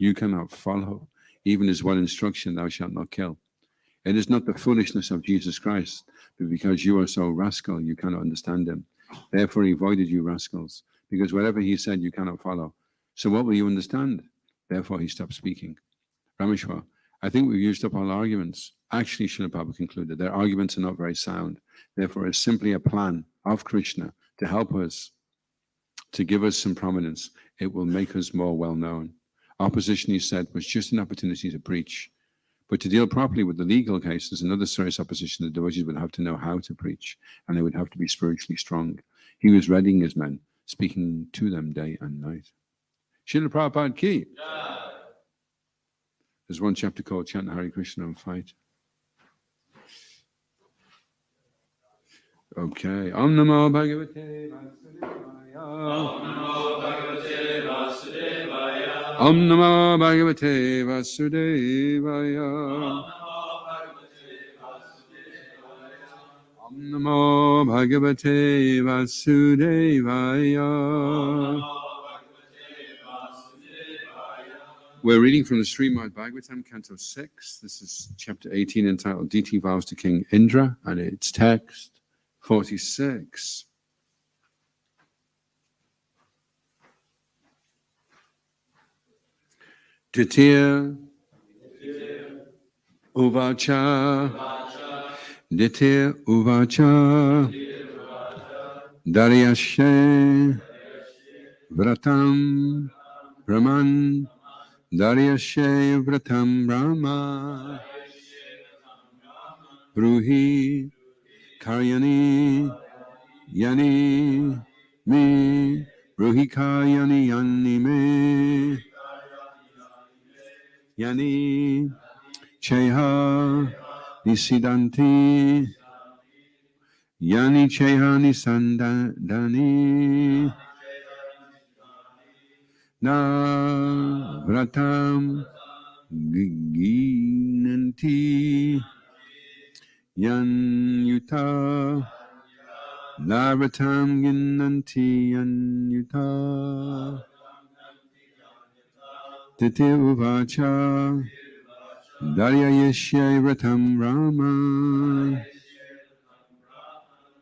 you cannot follow. Even his one instruction, thou shalt not kill. It is not the foolishness of Jesus Christ, but because you are so rascal, you cannot understand him. Therefore he avoided you rascals, because whatever he said, you cannot follow. So what will you understand? Therefore he stopped speaking. Rameshwar, I think we've used up all arguments. Actually, Srila Prabhupada concluded, their arguments are not very sound. Therefore, it's simply a plan of Krishna to help us, to give us some prominence. It will make us more well-known. Opposition, he said, was just an opportunity to preach. But to deal properly with the legal cases and other serious opposition, the devotees would have to know how to preach, and they would have to be spiritually strong. He was readying his men, speaking to them day and night. Srila Prabhupada ki. Yeah. There's one chapter called Chant Hare Krishna and Fight. Okay. Om Namo Bhagavate Vasudevaya. Om Namo Bhagavate Vasudevaya. Om Namo Bhagavate Vasudevaya. We're reading from the Srimad Bhagavatam, Canto 6. This is chapter 18, entitled Deity Vows to King Indra, and its text 46. Ditir Uvacha Ditir Uvacha Daryashe Vratam Brahman Daryashe Vratam Brahma Bruhi Karyani Yani Me Bruhi Karyani Yani Me Yani Cheha Nisidanti Yani Cheha Nisandani Na Vratam Ginanti Yan Yuta Na Vratam Ginanti Yan Yuta Titi Uvacha Darya Yeshe Vratam Rama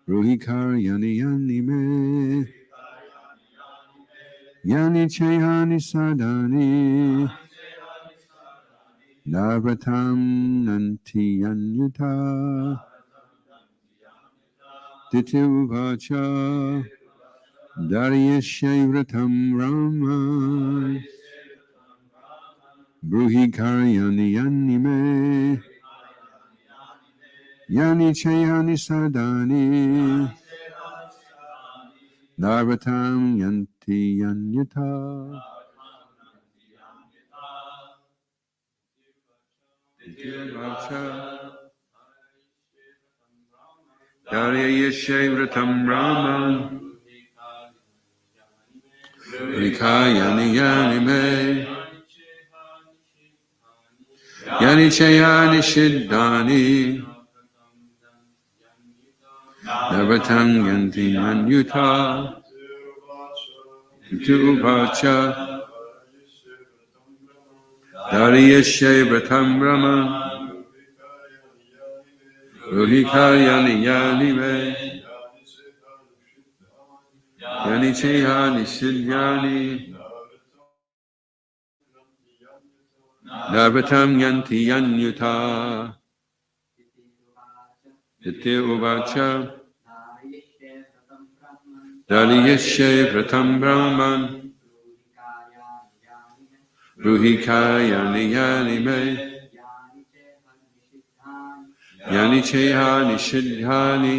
Ruhikar Yani Yani Me Yani Chehani Sadani Navratam Nanti Yanyuta Titi Uvacha Darya Yeshe Vratam Rama Bruhikar Yani Yani Me Yani Chayani Sadani Narvatam Yanti Yanyata Darya Yeshe Vratam Brahman Bruhikar Yani Yani Me Yani Chayani Shiddani Navatam Yanti Anyuta Tuvacha Dariyashe Vratam Brahma Ruhika Yani Yani Me Yani Chehani Shiddani Navatam Yanti Anyuta Iti Uvacha Dariyashe Vratam Brahman Ruhikayani Yani Me Yani Chehani Shiddhani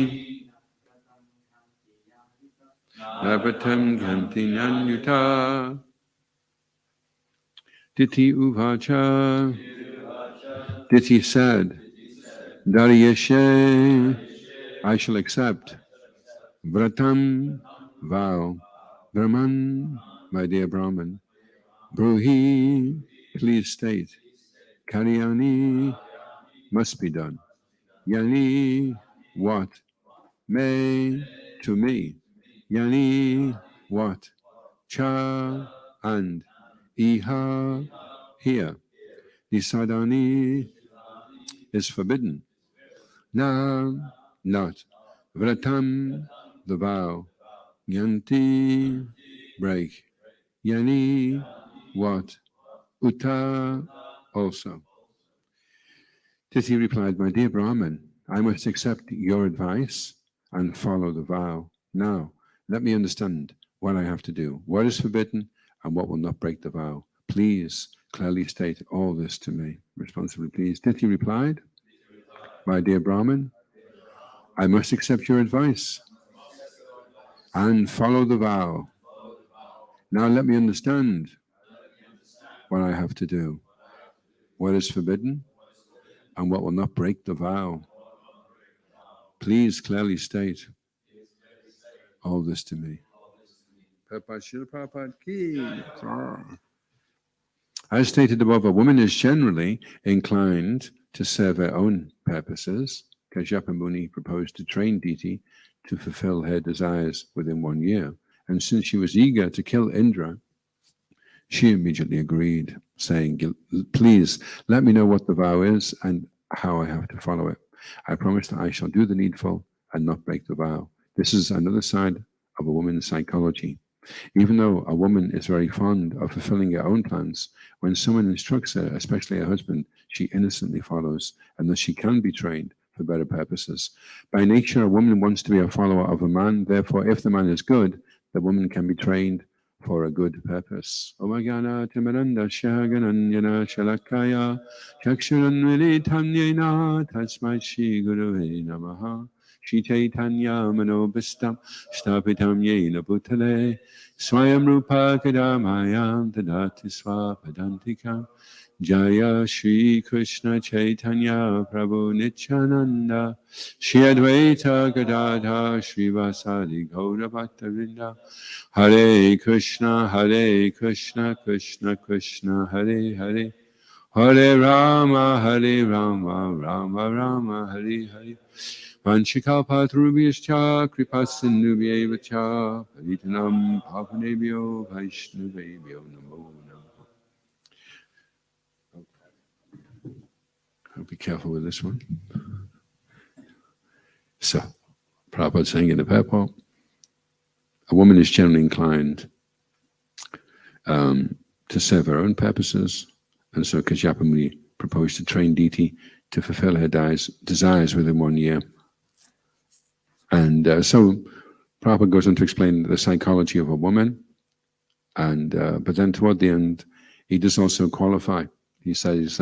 Navatam Ganti Anyuta Diti Uvacha Diti said Dariyashe I shall accept Vratam vow Brahman my dear Brahman Bruhi please state Karyani must be done Yani what may to me Yani what cha and iha Here, Nisadani is forbidden. Na, not. Vratam, the vow. Yanti, break. Yani, what? Uta, also. Titi replied, my dear Brahman, I must accept your advice and follow the vow. Now, let me understand what I have to do, what is forbidden, and what will not break the vow. Please clearly state all this to me. Responsibly, please. Titi replied, my dear Brahman, I must accept your advice and follow the vow. Now let me understand what I have to do, what is forbidden, and what will not break the vow. Please clearly state all this to me. As stated above, a woman is generally inclined to serve her own purposes. Kashyapa Muni proposed to train Diti to fulfill her desires within 1 year. And since she was eager to kill Indra, she immediately agreed, saying, please let me know what the vow is and how I have to follow it. I promise that I shall do the needful and not break the vow. This is another side of a woman's psychology. Even though a woman is very fond of fulfilling her own plans, when someone instructs her, especially her husband, she innocently follows, and thus she can be trained for better purposes. By nature, a woman wants to be a follower of a man. Therefore, if the man is good, the woman can be trained for a good purpose. Omagana Timaranda Shagananyana Shalakaya Chakshuranvili Tamyena Tasmai Shri Guruve Namaha Shri Chaitanya Manobhistam Stapitam Yena Bhutale Swayam Rupa Kadamayam Tadati Swapadantikam Jaya Shri Krishna Chaitanya Prabhu Nityananda Shri Advaita Gadadha Shri Vasadi Gaura Bhaktavrinda Hare Krishna Krishna Krishna Hare Hare Hare Rama Rama Hare Hare Vanchikalpatrubhyascha Kripasindubhyeva cha Paritanam Pavanebhyo Vaishnavebhyo Namo Namo. I'll be careful with this one. So, Prabhupada saying in the purport, a woman is generally inclined to serve her own purposes, and so Kashyapa Muni proposed to train Diti to fulfill her desires within 1 year. And so Prabhupada goes on to explain the psychology of a woman, and but then toward the end, he does also qualify. He says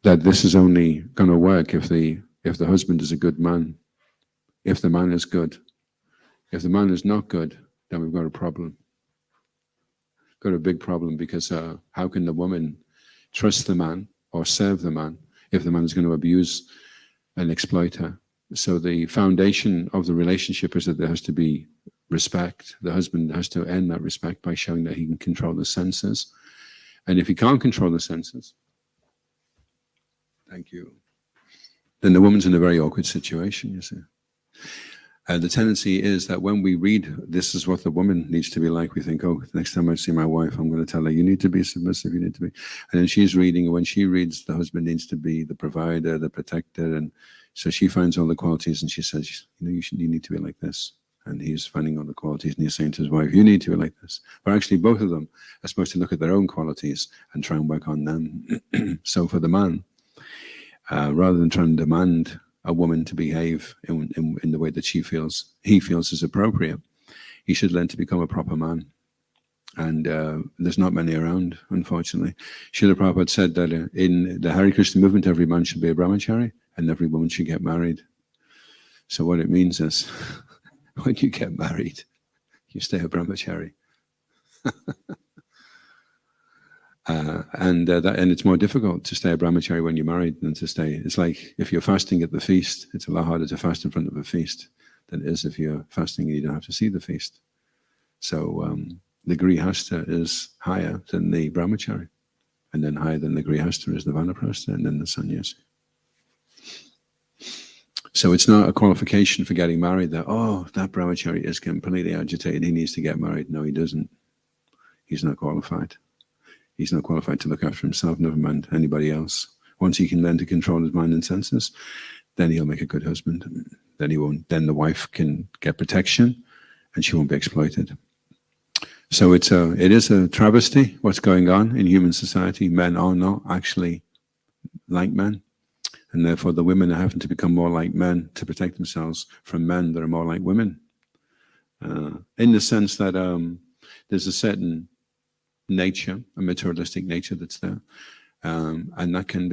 that this is only going to work if the husband is a good man, if the man is good. If the man is not good, then we've got a problem. Got a big problem, because how can the woman trust the man or serve the man if the man is going to abuse and exploit her? So the foundation of the relationship is that there has to be respect. The husband has to earn that respect by showing that he can control the senses. And if he can't control the senses, thank you, then the woman's in a very awkward situation, you see. The tendency is that when we read, this is what the woman needs to be like, we think, oh, next time I see my wife, I'm going to tell her, you need to be submissive, you need to be. And then she's reading, and when she reads, the husband needs to be the provider, the protector. And so she finds all the qualities, and she says, you need to be like this. And he's finding all the qualities, and he's saying to his wife, you need to be like this. But actually, both of them are supposed to look at their own qualities and try and work on them. So for the man, rather than trying to demand a woman to behave in the way that he feels is appropriate, he should learn to become a proper man. And there's not many around, unfortunately. Srila Prabhupada said that in the Hare Krishna movement, every man should be a brahmachari and every woman should get married. So what it means is, when you get married, you stay a brahmachari. And it's more difficult to stay a brahmachari when you're married than to stay. It's like if you're fasting at the feast, it's a lot harder to fast in front of a feast than it is if you're fasting and you don't have to see the feast. So the grihastha is higher than the brahmachari, and then higher than the grihastha is the vanaprastha, and then the sannyasi. So it's not a qualification for getting married that, oh, that brahmachari is completely agitated, he needs to get married. No, he doesn't. He's not qualified. He's not qualified to look after himself, never mind anybody else. Once he can learn to control his mind and senses, then he'll make a good husband. Then he won't. Then the wife can get protection, and she won't be exploited. So it is a travesty what's going on in human society. Men are not actually like men, and therefore the women are having to become more like men to protect themselves from men that are more like women. In the sense that there's a certain nature, a materialistic nature that's there, and that can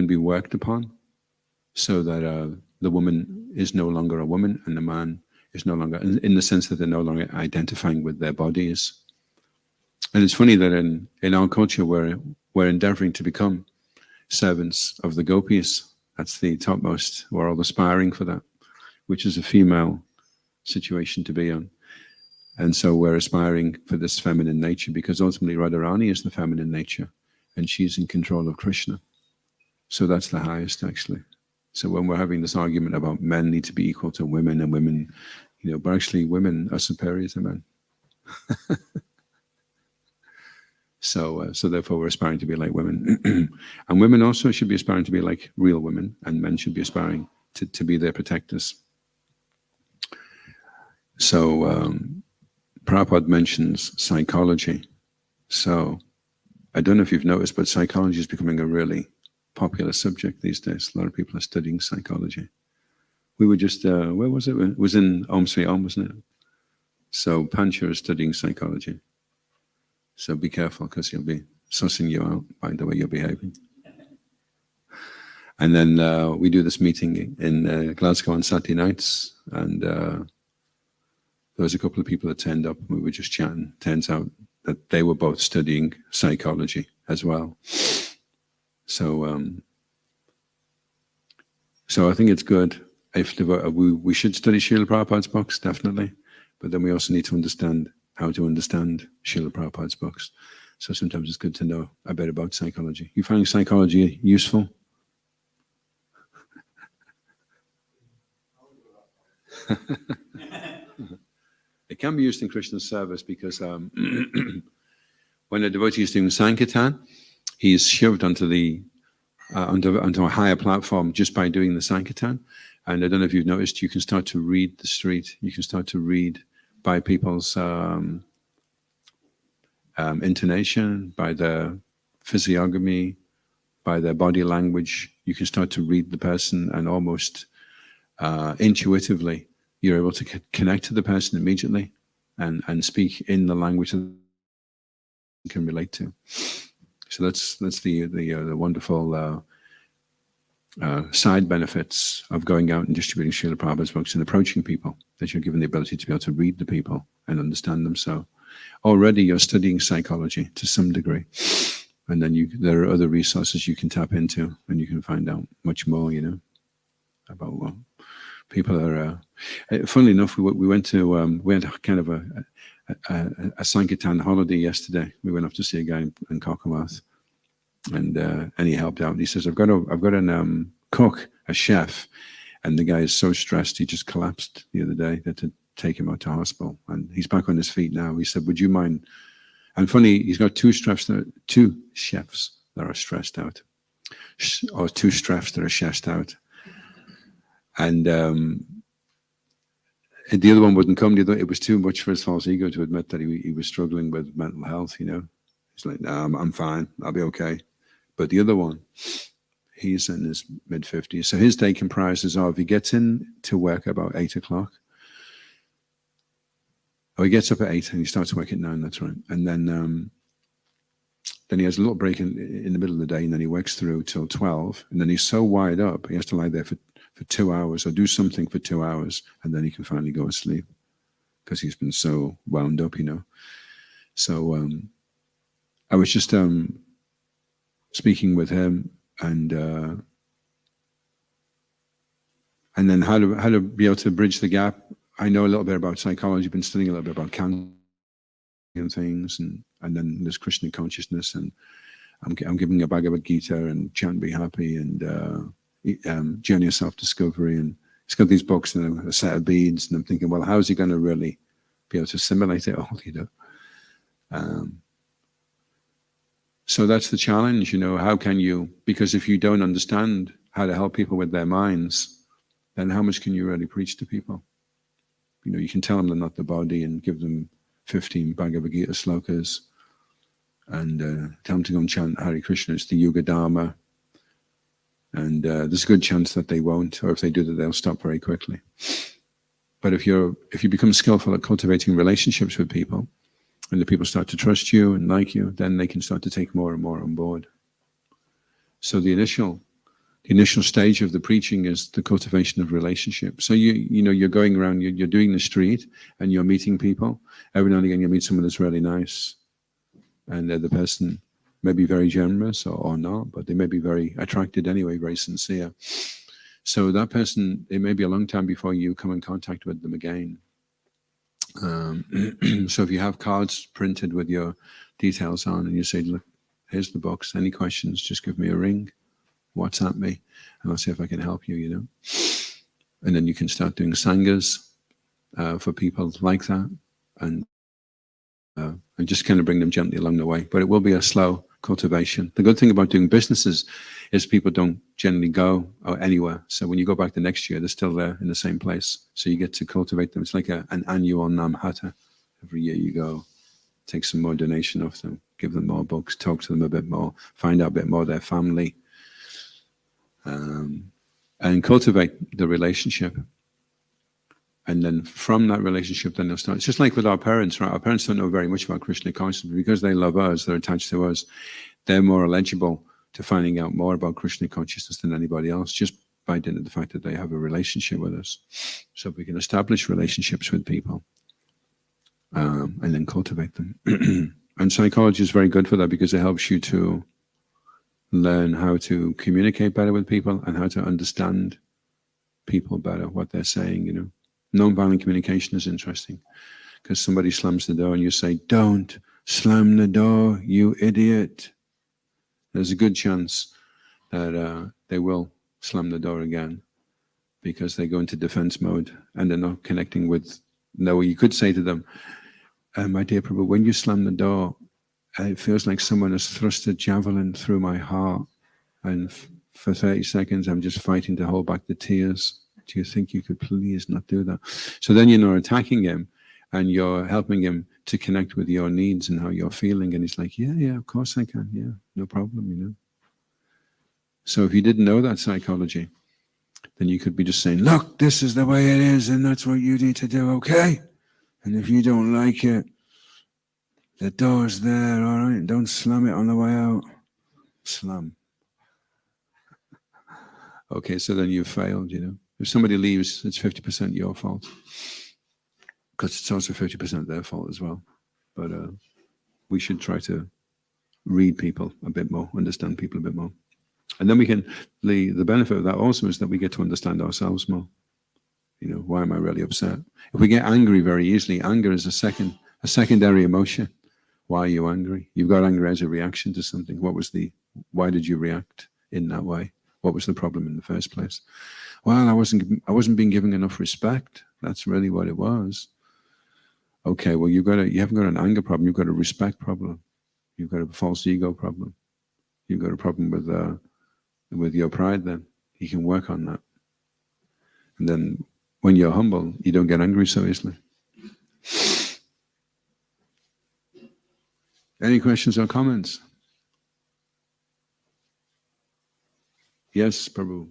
be worked upon, so that the woman is no longer a woman and the man is no longer, in the sense that they're no longer identifying with their bodies. And it's funny that in our culture we're endeavoring to become servants of the gopis. That's the topmost. We're all aspiring for that, which is a female situation to be on. And so we're aspiring for this feminine nature, because ultimately Radharani is the feminine nature, and she's in control of Krishna. So that's the highest, actually. So when we're having this argument about men need to be equal to women, and women, but actually women are superior to men. So therefore we're aspiring to be like women. And women also should be aspiring to be like real women, and men should be aspiring to be their protectors. So Prabhupada mentions psychology. So I don't know if you've noticed, but psychology is becoming a really popular subject these days. A lot of people are studying psychology. We were just, where was it? It was in Om Sri Om, wasn't it? So Pancha is studying psychology. So be careful, because he'll be sussing you out by the way you're behaving. And then we do this meeting in Glasgow on Saturday nights, and there was a couple of people that turned up. We were just chatting. Turns out that they were both studying psychology as well. So I think it's good. If we should study Srila Prabhupada's books, definitely. But then we also need to understand how to understand Srila Prabhupada's books. So sometimes it's good to know a bit about psychology. You find psychology useful? It can be used in Krishna's service, because when a devotee is doing Sankirtan, he's shoved onto a higher platform just by doing the Sankirtan. And I don't know if you've noticed, you can start to read the street. You can start to read by people's intonation, by their physiognomy, by their body language. You can start to read the person, and almost intuitively, you're able to connect to the person immediately and speak in the language that you can relate to. So that's the wonderful side benefits of going out and distributing Srila Prabhupada's books and approaching people, that you're given the ability to be able to read the people and understand them. So already you're studying psychology to some degree. And then there are other resources you can tap into, and you can find out much more, about what people are. Funnily enough, we went to we had kind of a Sankirtan holiday yesterday. We went up to see a guy in Kokomath, and he helped out. He says, I've got an cook, a chef, and the guy is so stressed he just collapsed the other day. They had to take him out to hospital, and he's back on his feet now. He said, would you mind? And funny, he's got two chefs that are stressed out, or two chefs that are stressed out. And the other one wouldn't come. It was too much for his false ego to admit that he was struggling with mental health, He's like, no, I'm fine. I'll be okay. But the other one, he's in his mid-50s. So his day comprises of, he gets in to work about 8 o'clock. Oh, he gets up at 8 and he starts work at 9, that's right. And then he has a little break in the middle of the day, and then he works through till 12. And then he's so wired up, he has to lie there for 2 hours or do something for 2 hours, and then he can finally go to sleep, because he's been so wound up, So I was just speaking with him, and then how to be able to bridge the gap. I know a little bit about psychology, been studying a little bit about cancer and things, and then there's Krishna consciousness, and I'm giving a Bhagavad Gita and Chant Be Happy and Journey of Self-Discovery, and he's got these books and a set of beads, and I'm thinking, well, how's he going to really be able to assimilate it all, So that's the challenge, how can you, because if you don't understand how to help people with their minds, then how much can you really preach to people? You can tell them they're not the body and give them 15 Bhagavad Gita slokas and tell them to go and chant Hare Krishna, it's the Yuga Dharma. And there's a good chance that they won't, or if they do that, they'll stop very quickly. But if you become skillful at cultivating relationships with people, and the people start to trust you and like you, then they can start to take more and more on board. So the initial stage of the preaching is the cultivation of relationships. So you're going around, you're doing the street, and you're meeting people. Every now and again, you meet someone that's really nice, and the person may be very generous or not, but they may be very attracted anyway, very sincere. So that person, it may be a long time before you come in contact with them again. So if you have cards printed with your details on, and you say, look, here's the books, any questions, just give me a ring, WhatsApp me, and I'll see if I can help you, And then you can start doing sanghas for people like that, and just kind of bring them gently along the way. But it will be a slow cultivation. The good thing about doing businesses is people don't generally go anywhere. So when you go back the next year, they're still there in the same place. So you get to cultivate them. It's like an annual Namhata. Every year you go, take some more donation off them, give them more books, talk to them a bit more, find out a bit more of their family, and cultivate the relationship. And then from that relationship, then they'll start. It's just like with our parents, right? Our parents don't know very much about Krishna consciousness. Because they love us, they're attached to us, they're more eligible to finding out more about Krishna consciousness than anybody else, just by dint of the fact that they have a relationship with us. So we can establish relationships with people and then cultivate them. And psychology is very good for that, because it helps you to learn how to communicate better with people and how to understand people better, what they're saying, Non-violent communication is interesting, because somebody slams the door and you say, "Don't slam the door, you idiot." There's a good chance that they will slam the door again, because they go into defense mode and they're not connecting with. No, you could say to them, "My dear Prabhu, when you slam the door, it feels like someone has thrust a javelin through my heart, and for 30 seconds I'm just fighting to hold back the tears. Do you think you could please not do that?" So then you're not attacking him, and you're helping him to connect with your needs and how you're feeling. And he's like, yeah, of course I can. Yeah, no problem, So if you didn't know that psychology, then you could be just saying, "Look, this is the way it is, and that's what you need to do, okay? And if you don't like it, the door's there, all right? Don't slam it on the way out." Slam. Okay, so then you've failed, If somebody leaves, it's 50% your fault, because it's also 50% their fault as well. But we should try to read people a bit more, understand people a bit more. And then we can, the benefit of that also is that we get to understand ourselves more. Why am I really upset? If we get angry very easily, anger is a secondary emotion. Why are you angry? You've got anger as a reaction to something. Why did you react in that way? What was the problem in the first place? Well, I wasn't being given enough respect. That's really what it was. Okay, well, you haven't got an anger problem. You've got a respect problem. You've got a false ego problem. You've got a problem with your pride. Then you can work on that. And then when you're humble, you don't get angry so easily. Any questions or comments? Yes, Prabhu.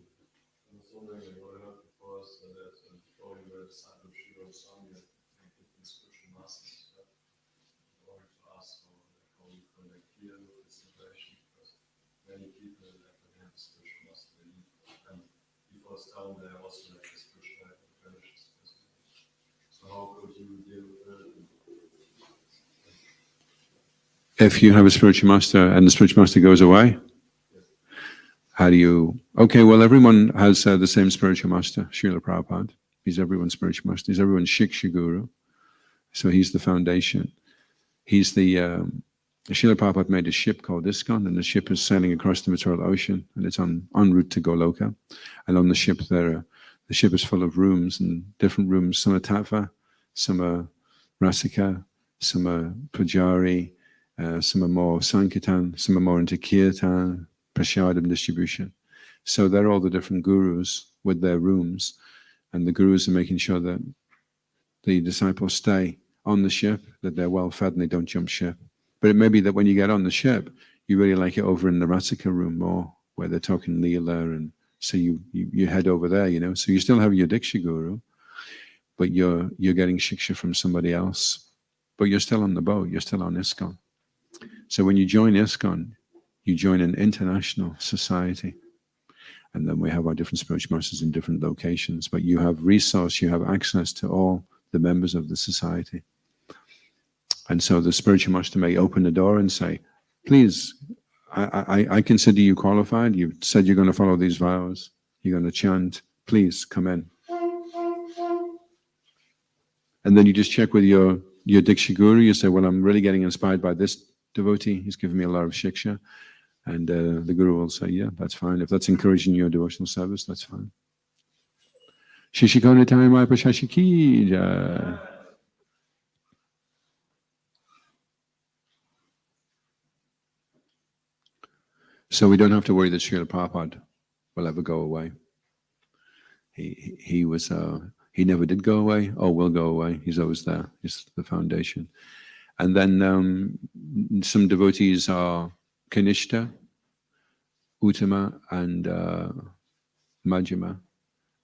If you have a spiritual master and the spiritual master goes away, how do you... Okay, well, everyone has the same spiritual master, Srila Prabhupada. He's everyone's spiritual master. He's everyone's Shiksha Guru. So he's the foundation. He's the... Srila Prabhupada made a ship called ISKCON, and the ship is sailing across the material ocean, and it's en route to Goloka. And on the ship the ship is full of rooms, and different rooms. Some are Tattva, some are Rasika, some are Pujari, some are more Sankirtan, some are more into Kirtan, Prashadam distribution. So they're all the different gurus with their rooms, and the gurus are making sure that the disciples stay on the ship, that they're well fed and they don't jump ship. But it may be that when you get on the ship, you really like it over in the Rasika room more, where they're talking Leela, and so you head over there, you know. So you still have your Diksha Guru, but you're getting Shiksha from somebody else. But you're still on the boat, you're still on ISKCON. So when you join ISKCON, you join an international society. And then we have our different spiritual masters in different locations. But you have resource, you have access to all the members of the society. And so the spiritual master may open the door and say, please, I consider you qualified. You've said you're going to follow these vows. You're going to chant. Please come in. And then you just check with your Diksha Guru. You say, well, I'm really getting inspired by this devotee. He's given me a lot of shiksha. And the Guru will say, yeah, that's fine. If that's encouraging your devotional service, that's fine. Shishikona Taimai Pashashiki. So we don't have to worry that Srila Prabhupada will ever go away. He never did go away, or will go away. He's always there. He's the foundation. And then some devotees are Kanishta, Uttama, and Majjhima.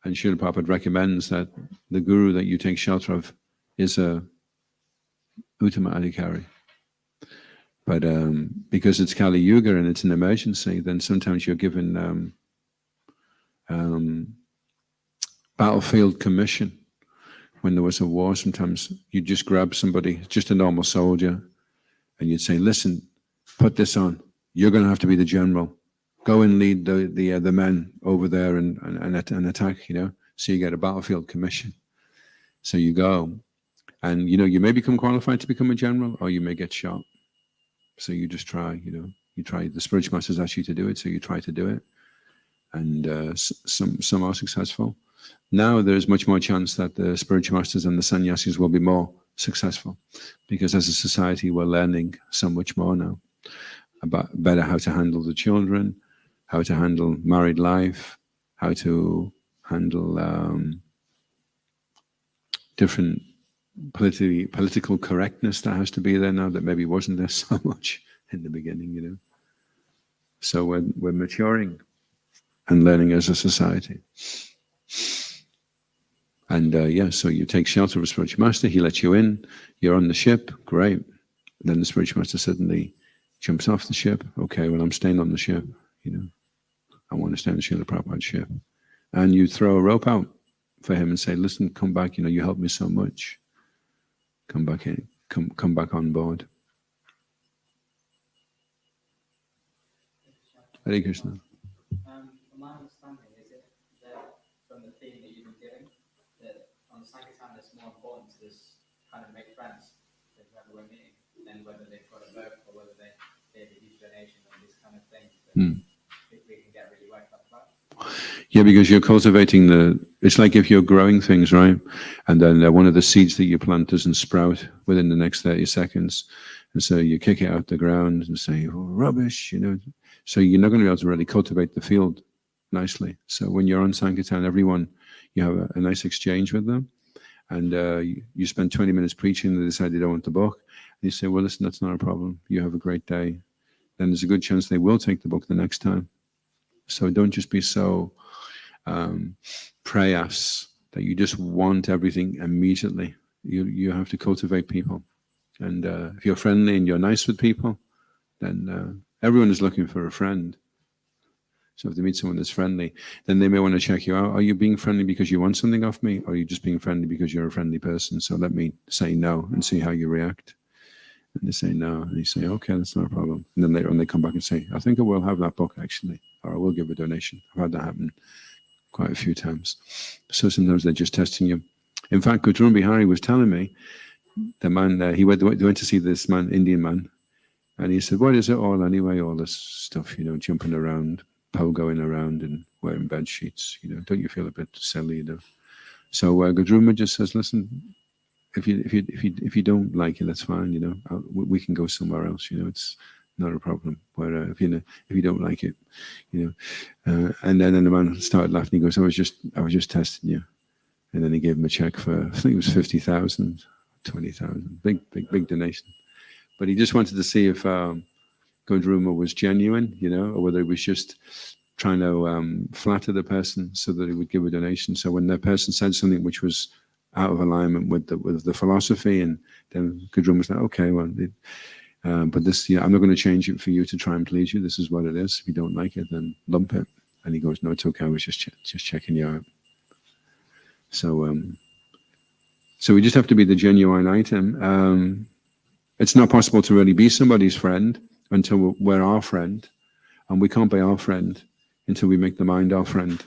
And Srila Prabhupada recommends that the guru that you take shelter of is a Uttama Adhikari. But because it's Kali Yuga and it's an emergency, then sometimes you're given battlefield commission. When there was a war, sometimes you'd just grab somebody, just a normal soldier, and you'd say, listen, put this on. You're going to have to be the general. Go and lead the men over there and attack, you know. So you get a battlefield commission. So you go, and, you know, you may become qualified to become a general, or you may get shot. So you just try, you know, you try. The spiritual masters ask you to do it, so you try to do it. And some are successful. Now there's much more chance that the spiritual masters and the sannyasis will be more successful, because as a society we're learning so much more now about better how to handle the children, how to handle married life, how to handle different political correctness that has to be there now that maybe wasn't there so much in the beginning, you know. So we're maturing and learning as a society. And so you take shelter of a spiritual master, he lets you in, you're on the ship, great. Then the spiritual master suddenly jumps off the ship. Okay, well, I'm staying on the ship, you know. I want to stay on the Srila Prabhupada ship. And you throw a rope out for him and say, listen, come back, you know, you helped me so much. Come back in, come back on board. Hare Krishna. My understanding is it that from the theme that you've been giving, that on the Sankirtan it's more important to just kind of make friends with whoever we're meeting than whether they've got a vote or whether they gave a huge donation or these kind of things that we can get really worked up about. Yeah, because you're cultivating it's like if you're growing things, right? And then one of the seeds that you plant doesn't sprout within the next 30 seconds. And so you kick it out the ground and say, oh, rubbish, you know. So you're not going to be able to really cultivate the field nicely. So when you're on Sankirtan, everyone, you have a nice exchange with them. And you spend 20 minutes preaching, they decide they don't want the book. And you say, well, listen, that's not a problem. You have a great day. Then there's a good chance they will take the book the next time. So don't just be so prayas that you just want everything immediately. You have to cultivate people. And if you're friendly and you're nice with people, then everyone is looking for a friend. So if they meet someone that's friendly, then they may want to check you out. Are you being friendly because you want something off me? Or are you just being friendly because you're a friendly person? So let me say no and see how you react. And they say no. And you say, okay, that's not a problem. And then later on they come back and say, I think I will have that book actually. Or I will give a donation. I've had that happen quite a few times. So sometimes they're just testing you. In fact, Gujran Bihari was telling me, the man, he went to see this man, Indian man. And he said, what is it all anyway? All this stuff, you know, jumping around, pogoing around and wearing bed sheets, you know, don't you feel a bit silly, you know? So Gudruma just says, listen, if you don't like it, that's fine. We can go somewhere else. It's not a problem. But if you don't like it, and then the man started laughing. He goes, I was just testing you. And then he gave him a check for, I think it was 50,000, 20,000, big donation. But he just wanted to see if Gundruma was genuine, or whether he was just trying to flatter the person so that he would give a donation. So when the person said something which was out of alignment with the philosophy, and then Gundruma was like, okay, well, but this, I'm not going to change it for you to try and please you. This is what it is. If you don't like it, then lump it. And he goes, no, it's okay. I was just checking you out. So we just have to be the genuine item. It's not possible to really be somebody's friend until we're our friend, and we can't be our friend until we make the mind our friend.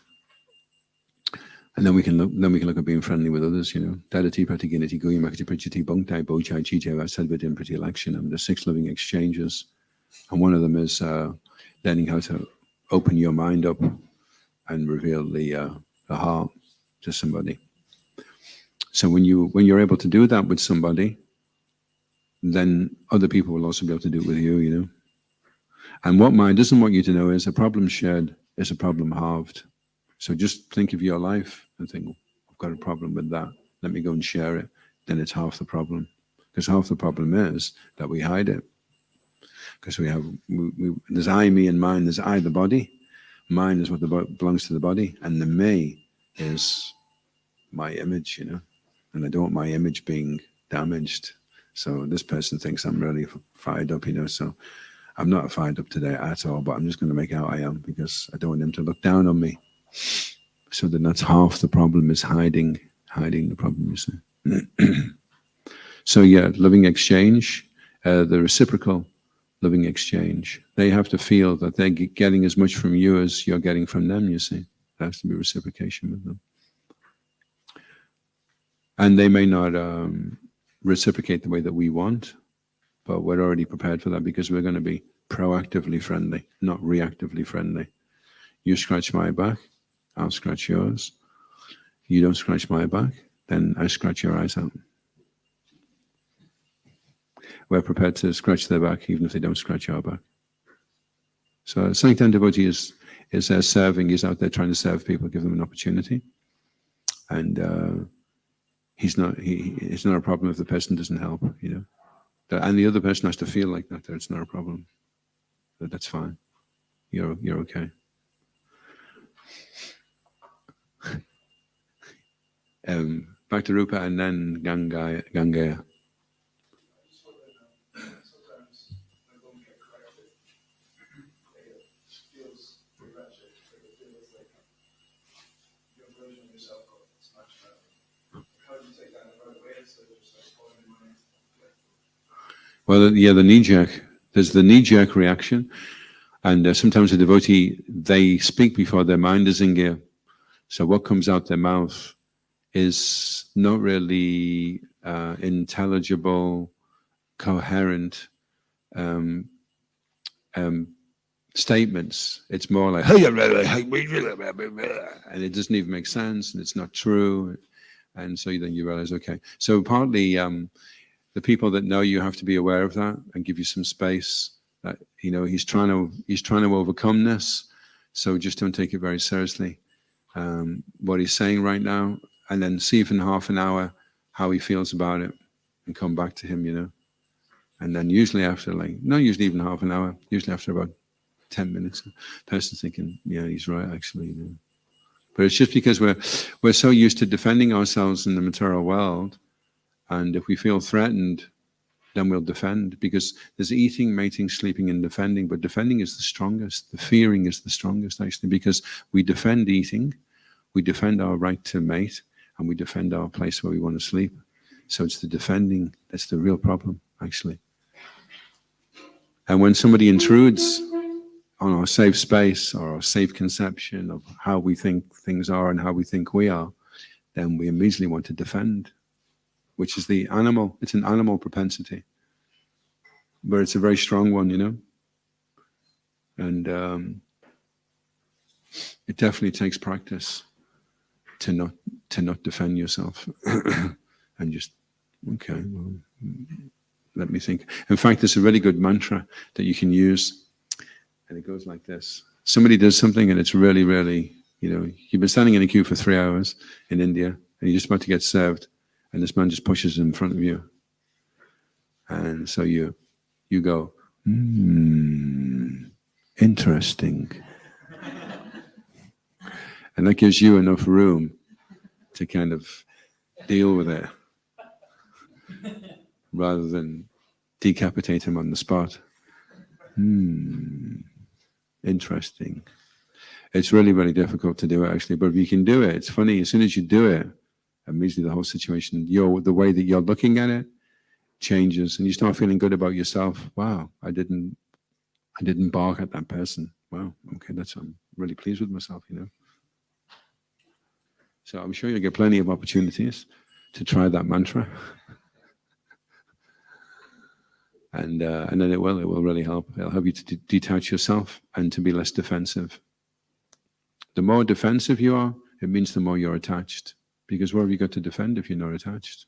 And then we can look at being friendly with others. Dadati Patiginati Guyamakti Pritchati Bungtai Bochai Chite Vasadvidin Pretty Election, the 6 living exchanges. And one of them is learning how to open your mind up and reveal the heart to somebody. So when you're able to do that with somebody, then other people will also be able to do it with you, And what mind doesn't want you to know is a problem shared is a problem halved. So just think of your life and think, I've got a problem with that. Let me go and share it. Then it's half the problem. Because half the problem is that we hide it. Because there's I, me, and mine. There's I, the body. Mine is what belongs to the body. And the me is my image, And I don't want my image being damaged. So this person thinks I'm really fired up, So I'm not fired up today at all, but I'm just going to make out I am, because I don't want him to look down on me. So then that's half the problem, is hiding the problem, you see. So yeah, loving exchange, the reciprocal loving exchange. They have to feel that they're getting as much from you as you're getting from them, you see. There has to be reciprocation with them. And they may not reciprocate the way that we want, but we're already prepared for that, because we're going to be proactively friendly, not reactively friendly. You scratch my back, I'll scratch yours. You don't scratch my back, then I scratch your eyes out. We're prepared to scratch their back even if they don't scratch our back. So Sankirtan devotee is there serving, he's out there trying to serve people, give them an opportunity. And it's not a problem if the person doesn't help, And the other person has to feel like that it's not a problem. But that's fine. You're okay. Back to Rupa and then Gangaya. Sometimes when women get corrected, it feels wretched. It feels like your version of yourself is much better. How do you take that in the right way instead of just like pulling in mind? Well, yeah, there's the knee-jerk reaction, and sometimes the devotee, they speak before their mind is in gear. So what comes out their mouth is not really intelligible, coherent statements. It's more like, and it doesn't even make sense, and it's not true. And so then you realize, okay. So partly the people that know you have to be aware of that and give you some space. That, he's trying to overcome this. So just don't take it very seriously. What he's saying right now, and then see if in half an hour how he feels about it, and come back to him, And then usually after not usually even half an hour, usually after about 10 minutes, the person's thinking, yeah, he's right, actually. But it's just because we're so used to defending ourselves in the material world, and if we feel threatened, then we'll defend, because there's eating, mating, sleeping, and defending, but defending is the strongest. The fearing is the strongest, actually, because we defend eating, we defend our right to mate, and we defend our place where we want to sleep. So it's the defending that's the real problem, actually. And when somebody intrudes on our safe space or our safe conception of how we think things are and how we think we are, then we immediately want to defend, which is it's an animal propensity, but it's a very strong one, And it definitely takes practice to not defend yourself and just Okay, well, let me think. In fact, there's a really good mantra that you can use, and it goes like this. Somebody does something and it's really, really, you've been standing in a queue for 3 hours in India and you're just about to get served, and this man just pushes in front of you. And so you go, interesting. And that gives you enough room to kind of deal with it rather than decapitate him on the spot. Interesting. It's really, really difficult to do it, actually. But if you can do it, it's funny. As soon as you do it, immediately the whole situation, the way that you're looking at it changes, and you start feeling good about yourself. Wow, I didn't bark at that person. Wow, okay, I'm really pleased with myself, So I'm sure you'll get plenty of opportunities to try that mantra. And then it will really help. It'll help you to detach yourself and to be less defensive. The more defensive you are, it means the more you're attached. Because what have you got to defend if you're not attached?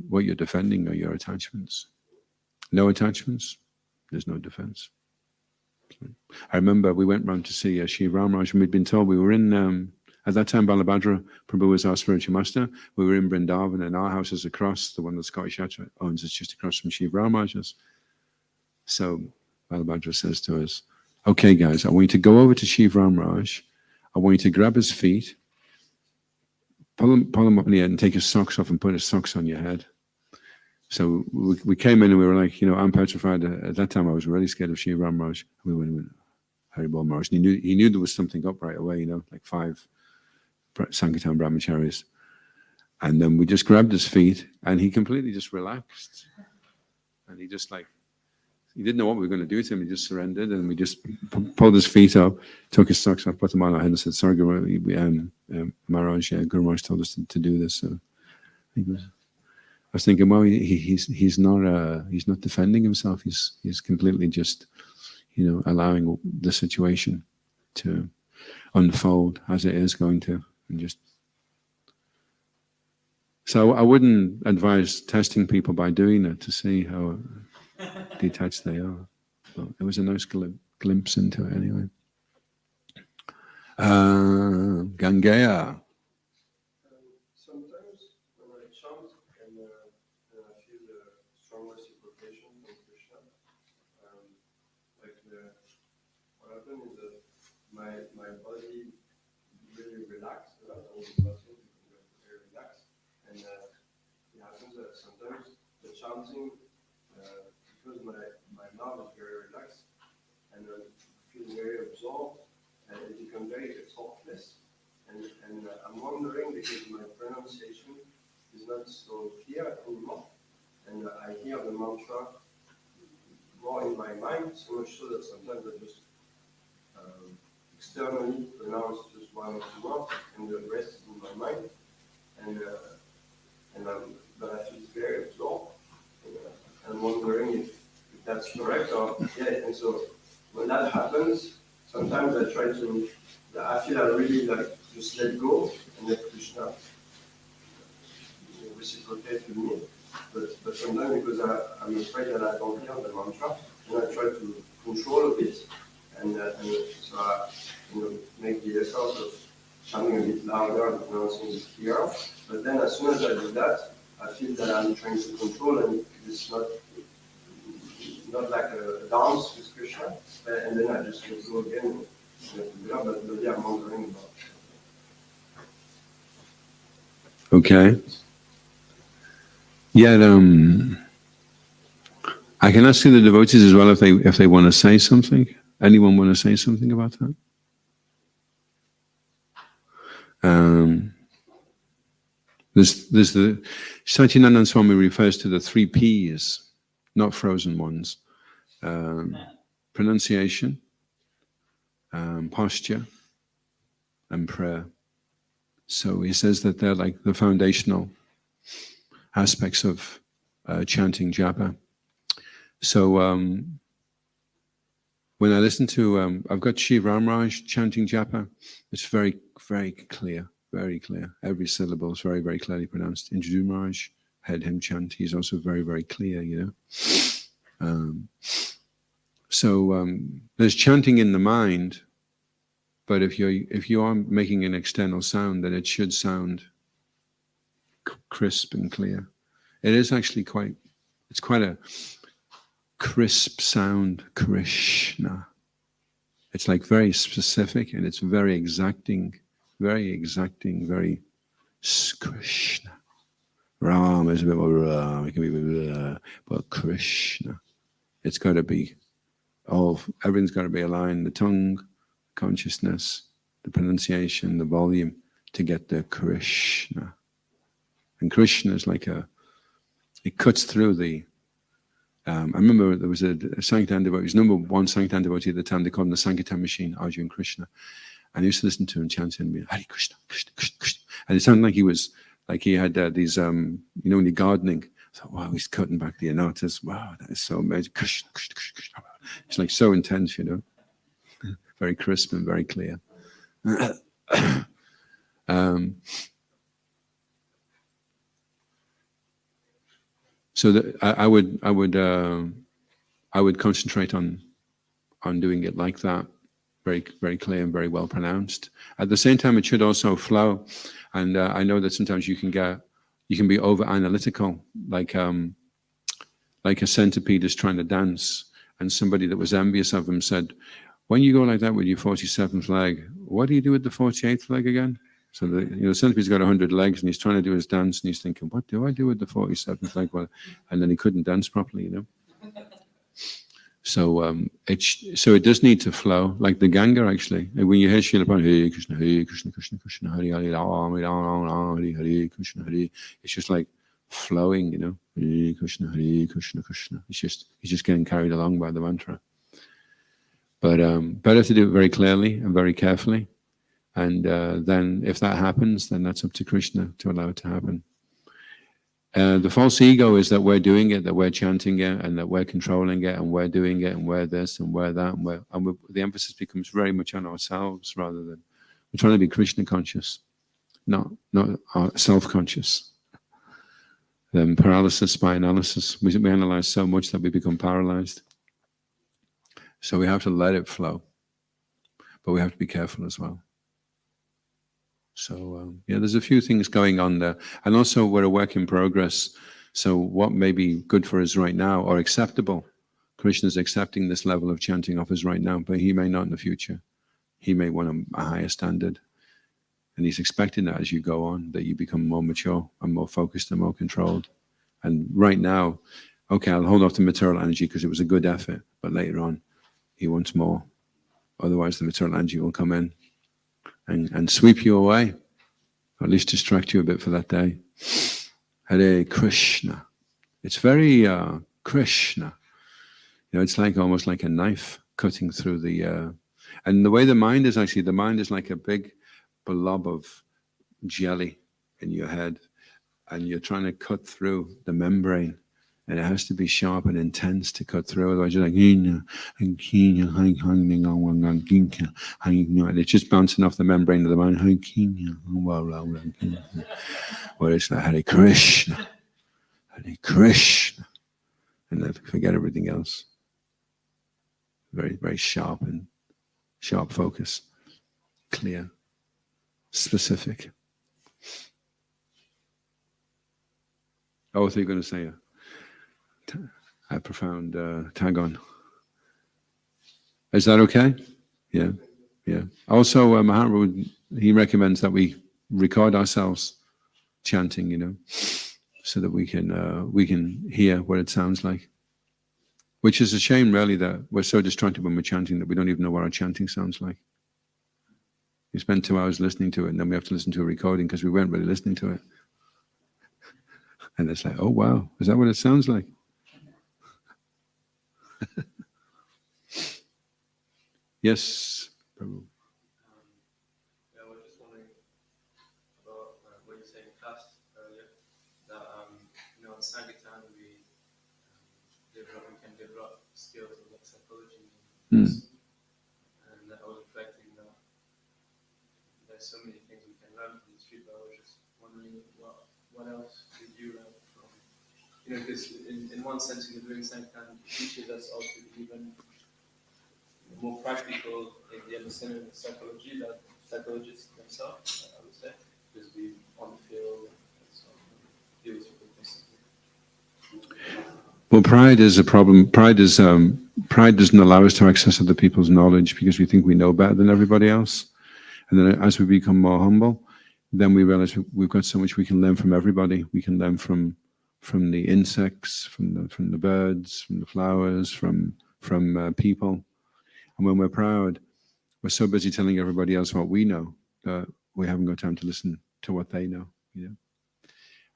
What you're defending are your attachments. No attachments, there's no defense. I remember we went round to see Sri Ramaraj, and we'd been told we were in, at that time Balabhadra Prabhu was our spiritual master. We were in Vrindavan, and our house is across, the one that Scottish Yatra owns, it's just across from Sri Ramaraj's. So Balabhadra says to us, okay guys, I want you to go over to Sri Ramaraj, I want you to grab his feet, pull him up in the air and take his socks off and put his socks on your head. So we came in and we were like, I'm petrified. At that time I was really scared of Sri Ramaraj. We went, Haribol Maharaj. And he knew there was something up right away, like 5 Sankirtan Brahmacharis. And then we just grabbed his feet and he completely just relaxed. And he just he didn't know what we were going to do to him. He just surrendered, and we just pulled his feet up, took his socks off, put them on our head and said, sorry, Maharaj, Guru Maharaj told us to do this. So I was thinking, well, he's not defending himself. He's completely just, allowing the situation to unfold as it is going to, and just. So I wouldn't advise testing people by doing it to see how detached they are. But it was a nice glimpse into it anyway. Gangaya. Sometimes when I chant and I feel the strong reciprocation from Krishna, what happens is that my body really relaxes, all the muscles become very relaxed, and it happens that sometimes the chanting, because my mouth is very relaxed, and I feel very absorbed, and it becomes very thoughtless. And I'm wondering, because my pronunciation is not so clear anymore, and I hear the mantra more in my mind, so much so that sometimes I just externally pronounce just 1 or 2 words, and the rest is in my mind, but I feel very absorbed. I'm wondering if that's correct, or and so when that happens, sometimes I feel I really just let go and let Krishna reciprocate with me. But sometimes, because I'm afraid that I don't hear the mantra, and I try to control a bit, and so I make the effort of chanting a bit louder and pronouncing it clearer. But then as soon as I do that, I feel that I'm trying to control, and it's not like a dance with Krishna, and then I just let go again. But I'm wondering about. Okay. Yeah, I can ask the devotees as well if they want to say something. Anyone want to say something about that? There's the Satyanananda Swami refers to the 3 P's, not frozen ones: pronunciation, posture, and prayer. So he says that they're like the foundational aspects of chanting japa. So when I listen to, I've got Sri Ramaraj chanting japa, it's very, very clear, very clear. Every syllable is very, very clearly pronounced. Indradu Maharaj heard him chant. He's also very, very clear, So there's chanting in the mind, but if you are making an external sound, then it should sound crisp and clear. It is actually quite a crisp sound, Krishna. It's like very specific and it's very exacting, very Krishna. Ram is a bit more Ram, it can be but Krishna. It's got to be everything's got to be aligned, the tongue, consciousness, the pronunciation, the volume, to get the Krishna. And Krishna is like it cuts through the, I remember there was a Sankirtan devotee, he was number one Sankirtan devotee at the time, they called him the Sankirtan machine, Arjun Krishna. And I used to listen to him chanting, Hare Krishna, Krishna, Krishna, Krishna. And it sounded like he had these, when you're gardening, I thought, wow, he's cutting back the anotas. Wow, that is so amazing. Krishna, Krishna, Krishna, Krishna. It's like so intense, very crisp and very clear. So that I would concentrate on doing it like that, very, very clear and very well pronounced. At the same time, it should also flow. And I know that sometimes you can be over analytical, like a centipede is trying to dance, and somebody that was envious of him said, "When you go like that with your 47th leg, what do you do with the 48th leg again?" So the centipede's got 100 legs, and he's trying to do his dance, and he's thinking, "What do I do with the 47th leg?" Well, and then he couldn't dance properly, So it does need to flow, like the Ganga actually. When you hear Srila Prabhupada, Hare Krishna, Hare Krishna, Krishna Krishna, Hare Hare, Ram Ram Ram, Hare Hare, Krishna Hare. It's just like flowing, Hare Krishna, Hare Krishna, Krishna. He's just getting carried along by the mantra. But better to do it very clearly and very carefully. And then if that happens, then that's up to Krishna to allow it to happen. The false ego is that we're doing it, that we're chanting it, and that we're controlling it, and we're doing it, and we're this, and we're that, and the emphasis becomes very much on ourselves rather than we're trying to be Krishna conscious, not self-conscious. Then paralysis by analysis. We analyze so much that we become paralyzed. So we have to let it flow, but we have to be careful as well. So there's a few things going on there. And also we're a work in progress. So what may be good for us right now or acceptable, Krishna's accepting this level of chanting of us right now, but he may not in the future. He may want a higher standard. And he's expecting that as you go on, that you become more mature and more focused and more controlled. And right now, okay, I'll hold off the material energy because it was a good effort, but later on, he wants more. Otherwise, the material energy will come in and sweep you away, or at least distract you a bit for that day. Hare Krishna. It's very Krishna. It's like almost like a knife cutting through the... and the way the mind is like a big blob of jelly in your head, and you're trying to cut through the membrane, and it has to be sharp and intense to cut through. Otherwise, you're like, and it's just bouncing off the membrane of the mind. Where it's like Hare Krishna, Hare Krishna, and then forget everything else. Very, very sharp focus, clear, specific. Oh, so you're going to say a profound tag on. Is that okay? Yeah. Also, Maharaj, he recommends that we record ourselves chanting, so that we can hear what it sounds like. Which is a shame, really, that we're so distracted when we're chanting that we don't even know what our chanting sounds like. You spend 2 hours listening to it, and then we have to listen to a recording because we weren't really listening to it. And it's like, oh wow, is that what it sounds like? Yes, Prabhu. I was just wondering about what you said in class earlier, that in Sankirtan we can develop skills of like psychology and I was reflecting that there's so many things we can learn from the street, but I was just wondering what else did you learn from You know, because in one sense, you know, doing Sankirtan teaches us also to be even more practical in the understanding of psychology that psychologists themselves, I would say, because we on the field and so on, deal with people constantly. Well, pride is a problem. Pride doesn't allow us to access other people's knowledge because we think we know better than everybody else. And then as we become more humble, then we realize we've got so much we can learn from everybody. We can learn from the insects, from the birds, from the flowers, from people. And when we're proud, we're so busy telling everybody else what we know that we haven't got time to listen to what they know. You know.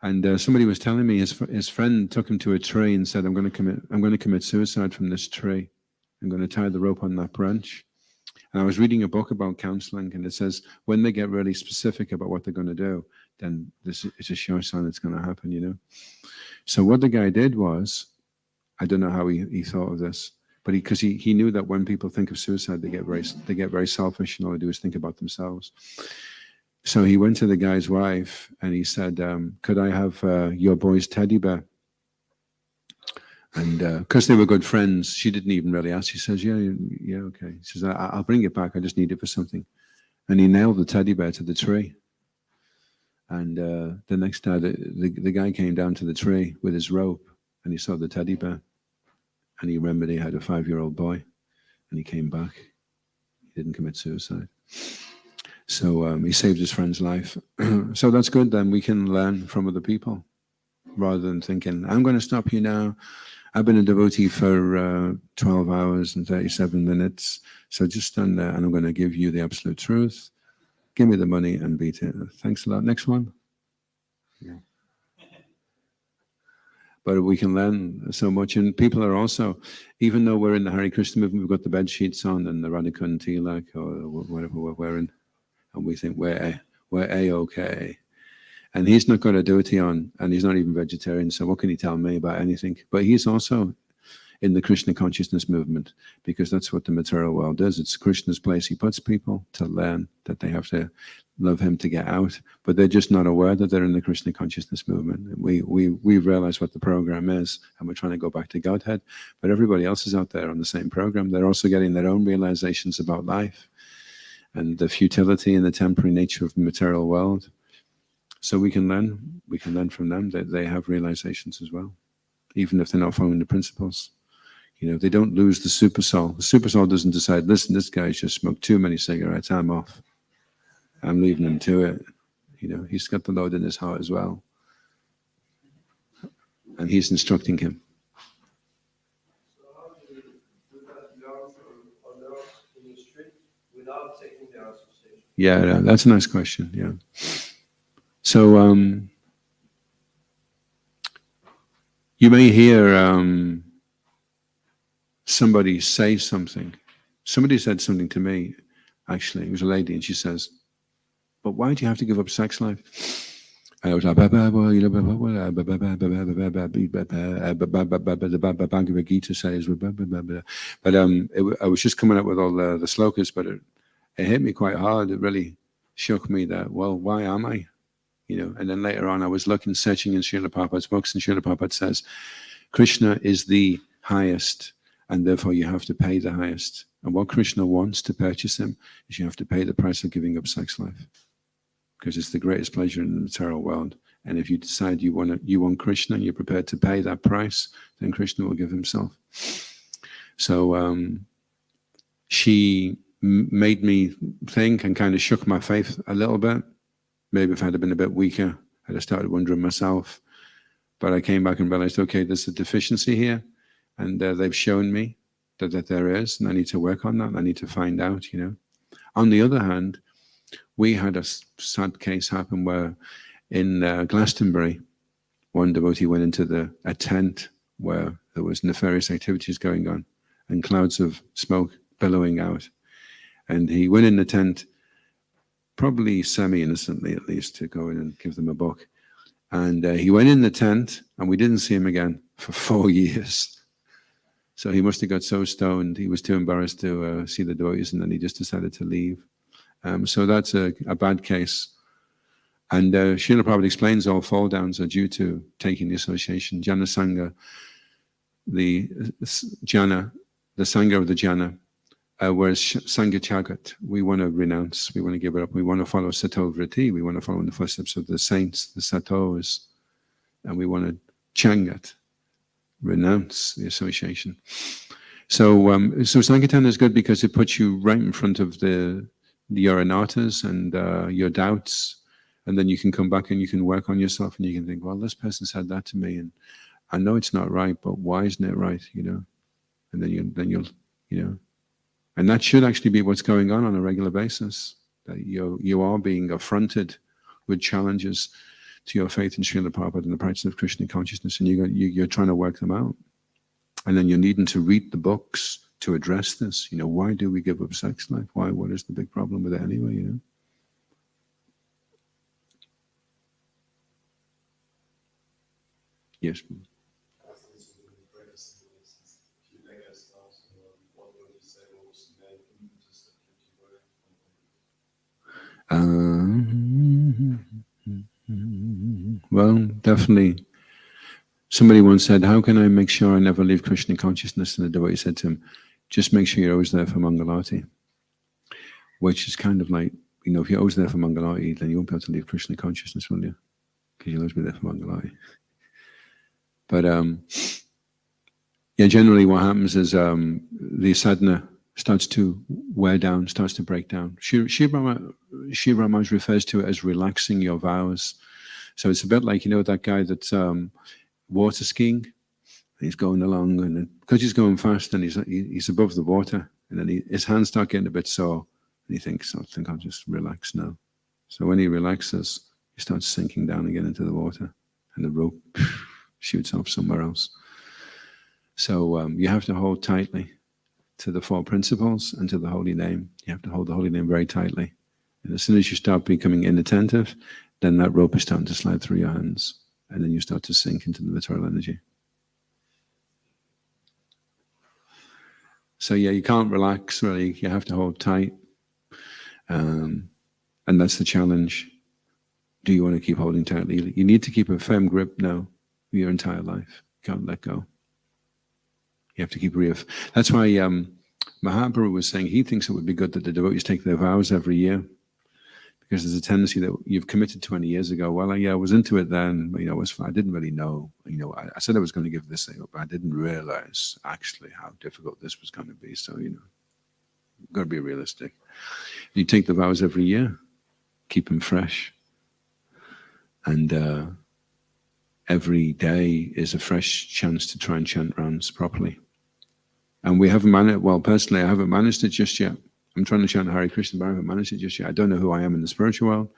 And somebody was telling me his friend took him to a tree and said, "I'm going to commit suicide from this tree. I'm going to tie the rope on that branch." And I was reading a book about counseling, and it says when they get really specific about what they're going to do, then this is a sure sign it's going to happen. You know. So what the guy did was, I don't know how he thought of this, but because he knew that when people think of suicide, they get very selfish, and all they do is think about themselves. So he went to the guy's wife and he said, "Could I have your boy's teddy bear?" And because they were good friends, she didn't even really ask. She says, "Yeah, okay." She says, "I'll bring it back. I just need it for something." And he nailed the teddy bear to the tree. And the next day, the guy came down to the tree with his rope, and he saw the teddy bear, and he remembered he had a 5-year-old boy, and he came back. He didn't commit suicide. So he saved his friend's life. So that's good. Then we can learn from other people rather than thinking, "I'm going to stop you now. I've been a devotee for 12 hours and 37 minutes. So just stand there and I'm going to give you the absolute truth. Give me the money and beat it." Thanks a lot. Next one. Yeah. But we can learn so much. And people are also, even though we're in the Hare Krishna movement, we've got the bed sheets on and the Radhika and Tilak or whatever we're wearing. And we think we're A-okay. And he's not got a duty on, and he's not even vegetarian, so what can he tell me about anything? But he's also in the Krishna consciousness movement, because that's what the material world does. It's Krishna's place. He puts people to learn that they have to love him to get out, but they're just not aware that they're in the Krishna consciousness movement. And we've realized what the program is, and we're trying to go back to Godhead, but everybody else is out there on the same program. They're also getting their own realizations about life and the futility and the temporary nature of the material world. So we can learn from them that they have realizations as well, even if they're not following the principles. You know, they don't lose the super soul. The super soul doesn't decide, "Listen, this guy's just smoked too many cigarettes, I'm off. I'm leaving him to it." You know, he's got the Lord in his heart as well. And he's instructing him. So how do you learn from others in the street without taking their association? Yeah, that's a nice question. Yeah. So you may hear somebody say something. Somebody said something to me, actually. It was a lady, and she says, "But why do you have to give up sex life?" And I was like, the Bhagavad Gita says, but I was just coming up with all the slokas, but it hit me quite hard. It really shook me that, well, why am I? You know, and then later on, I was searching in Srila Prabhupada's books, and Srila Prabhupada says, Krishna is the highest, and therefore you have to pay the highest. And what Krishna wants to purchase him is you have to pay the price of giving up sex life, because it's the greatest pleasure in the material world. And if you decide you want Krishna and you're prepared to pay that price, then Krishna will give himself. So she made me think and kind of shook my faith a little bit. Maybe if I had been a bit weaker, I'd have started wondering myself. But I came back and realized, okay, there's a deficiency here, and they've shown me that there is, and I need to work on that. I need to find out, you know. On the other hand, we had a sad case happen where in Glastonbury, one devotee went into a tent where there was nefarious activities going on and clouds of smoke billowing out. And he went in the tent, probably semi-innocently at least, to go in and give them a book. And he went in the tent, and we didn't see him again for 4 years. So he must have got so stoned, he was too embarrassed to see the devotees, and then he just decided to leave. So that's a bad case. And Srila Prabhupada explains all fall downs are due to taking the association. Jana Sangha, the Jana, the Sangha of the Jana, whereas Sangha Chagat, we want to renounce, we want to give it up, we want to follow Sato Vriti, we want to follow in the footsteps of the saints, the Satos, and we want to Changat, renounce the association. So Sankirtan is good because it puts you right in front of your anatas and your doubts, and then you can come back and you can work on yourself and you can think, well, this person said that to me, and I know it's not right, but why isn't it right? And then you'll and that should actually be what's going on a regular basis. That you are being affronted with challenges to your faith in Srila Prabhupada and the practice of Krishna consciousness, and you're trying to work them out. And then you're needing to read the books to address this. Why do we give up sex life? Why? What is the big problem with it anyway? Yes. Well, definitely. Somebody once said, how can I make sure I never leave Krishna consciousness? And the devotee said to him, just make sure you're always there for Mangalati. Which is kind of like, if you're always there for Mangalati, then you won't be able to leave Krishna consciousness, will you? Because you'll always be there for Mangalati. But generally what happens is the sadhana starts to wear down, starts to break down. Shiv Ramanuj refers to it as relaxing your vows. So it's a bit like, that guy that's water skiing. He's going along, and because he's going fast and he's above the water, and then his hands start getting a bit sore, and he thinks, I think I'll just relax now. So when he relaxes, he starts sinking down again into the water, and the rope shoots off somewhere else. So you have to hold tightly to the four principles and to the holy name. You have to hold the holy name very tightly. And as soon as you start becoming inattentive, then that rope is starting to slide through your hands. And then you start to sink into the material energy. So you can't relax, really. You have to hold tight. And that's the challenge. Do you want to keep holding tightly? You need to keep a firm grip now your entire life. You can't let go. You have to keep That's why Mahaprabhu was saying he thinks it would be good that the devotees take their vows every year, because there's a tendency that you've committed 20 years ago. Well, I was into it then, but I didn't really know. I said I was going to give this thing up, but I didn't realize actually how difficult this was going to be. So, you've got to be realistic. You take the vows every year, keep them fresh, and every day is a fresh chance to try and chant rounds properly. And we haven't managed, well, personally, I haven't managed it just yet. I'm trying to chant Hare Krishna, but I haven't managed it just yet. I don't know who I am in the spiritual world.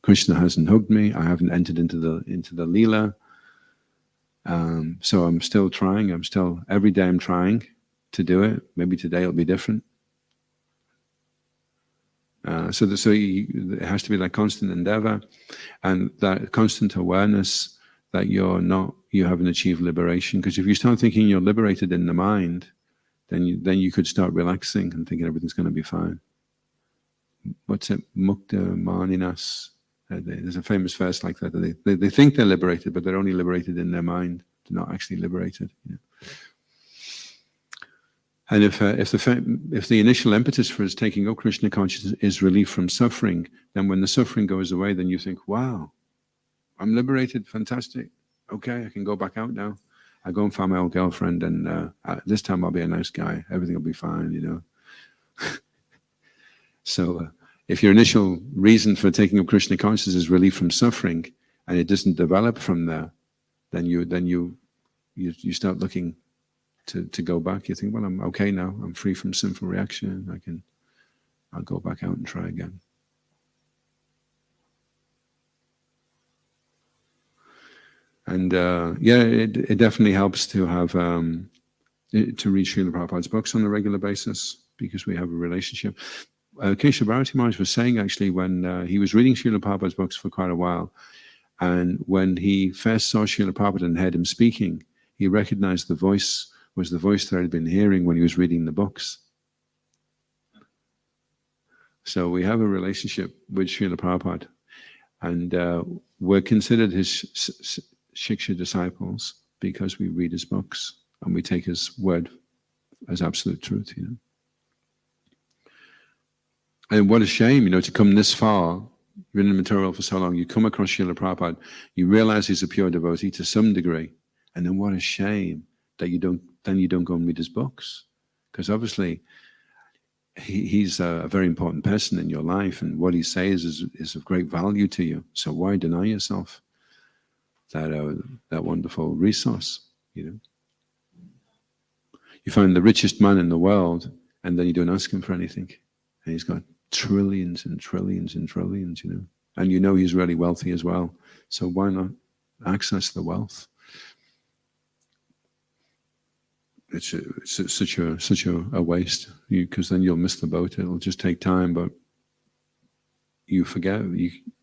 Krishna hasn't hugged me. I haven't entered into the Leela. So I'm still trying. Every day I'm trying to do it. Maybe today it'll be different. So it has to be that constant endeavor and that constant awareness that you haven't achieved liberation. Because if you start thinking you're liberated in the mind, then you could start relaxing and thinking everything's going to be fine. What's it? Mukta Maninas. There's a famous verse like that. They think they're liberated, but they're only liberated in their mind. They're not actually liberated. And if the initial impetus for us taking up Krishna consciousness is relief from suffering, then when the suffering goes away, then you think, wow, I'm liberated, fantastic. Okay, I can go back out now. I go and find my old girlfriend, and this time I'll be a nice guy. Everything will be fine, So if your initial reason for taking up Krishna consciousness is relief from suffering, and it doesn't develop from there, then you start looking to go back. You think, well, I'm okay now. I'm free from sinful reaction. I'll go back out and try again. And it definitely helps to have to read Srila Prabhupada's books on a regular basis, because we have a relationship. Kesha Bharati Maharaj was saying, actually, when he was reading Srila Prabhupada's books for quite a while, and when he first saw Srila Prabhupada and heard him speaking, he recognized the voice was the voice that I'd been hearing when he was reading the books. So we have a relationship with Srila Prabhupada. And we're considered his Shiksha disciples because we read his books and we take his word as absolute truth, you know. And what a shame, you know, to come this far, you're in the material for so long, you come across Srila Prabhupada, you realize he's a pure devotee to some degree, and then what a shame that you don't go and read his books. Because obviously, he's a very important person in your life, and what he says is of great value to you. So why deny yourself that wonderful resource, you know? You find the richest man in the world, and then you don't ask him for anything. And he's got trillions and trillions and trillions, you know. And you know he's really wealthy as well. So why not access the wealth? It's such a waste, because then you'll miss the boat. It'll just take time, but you forget.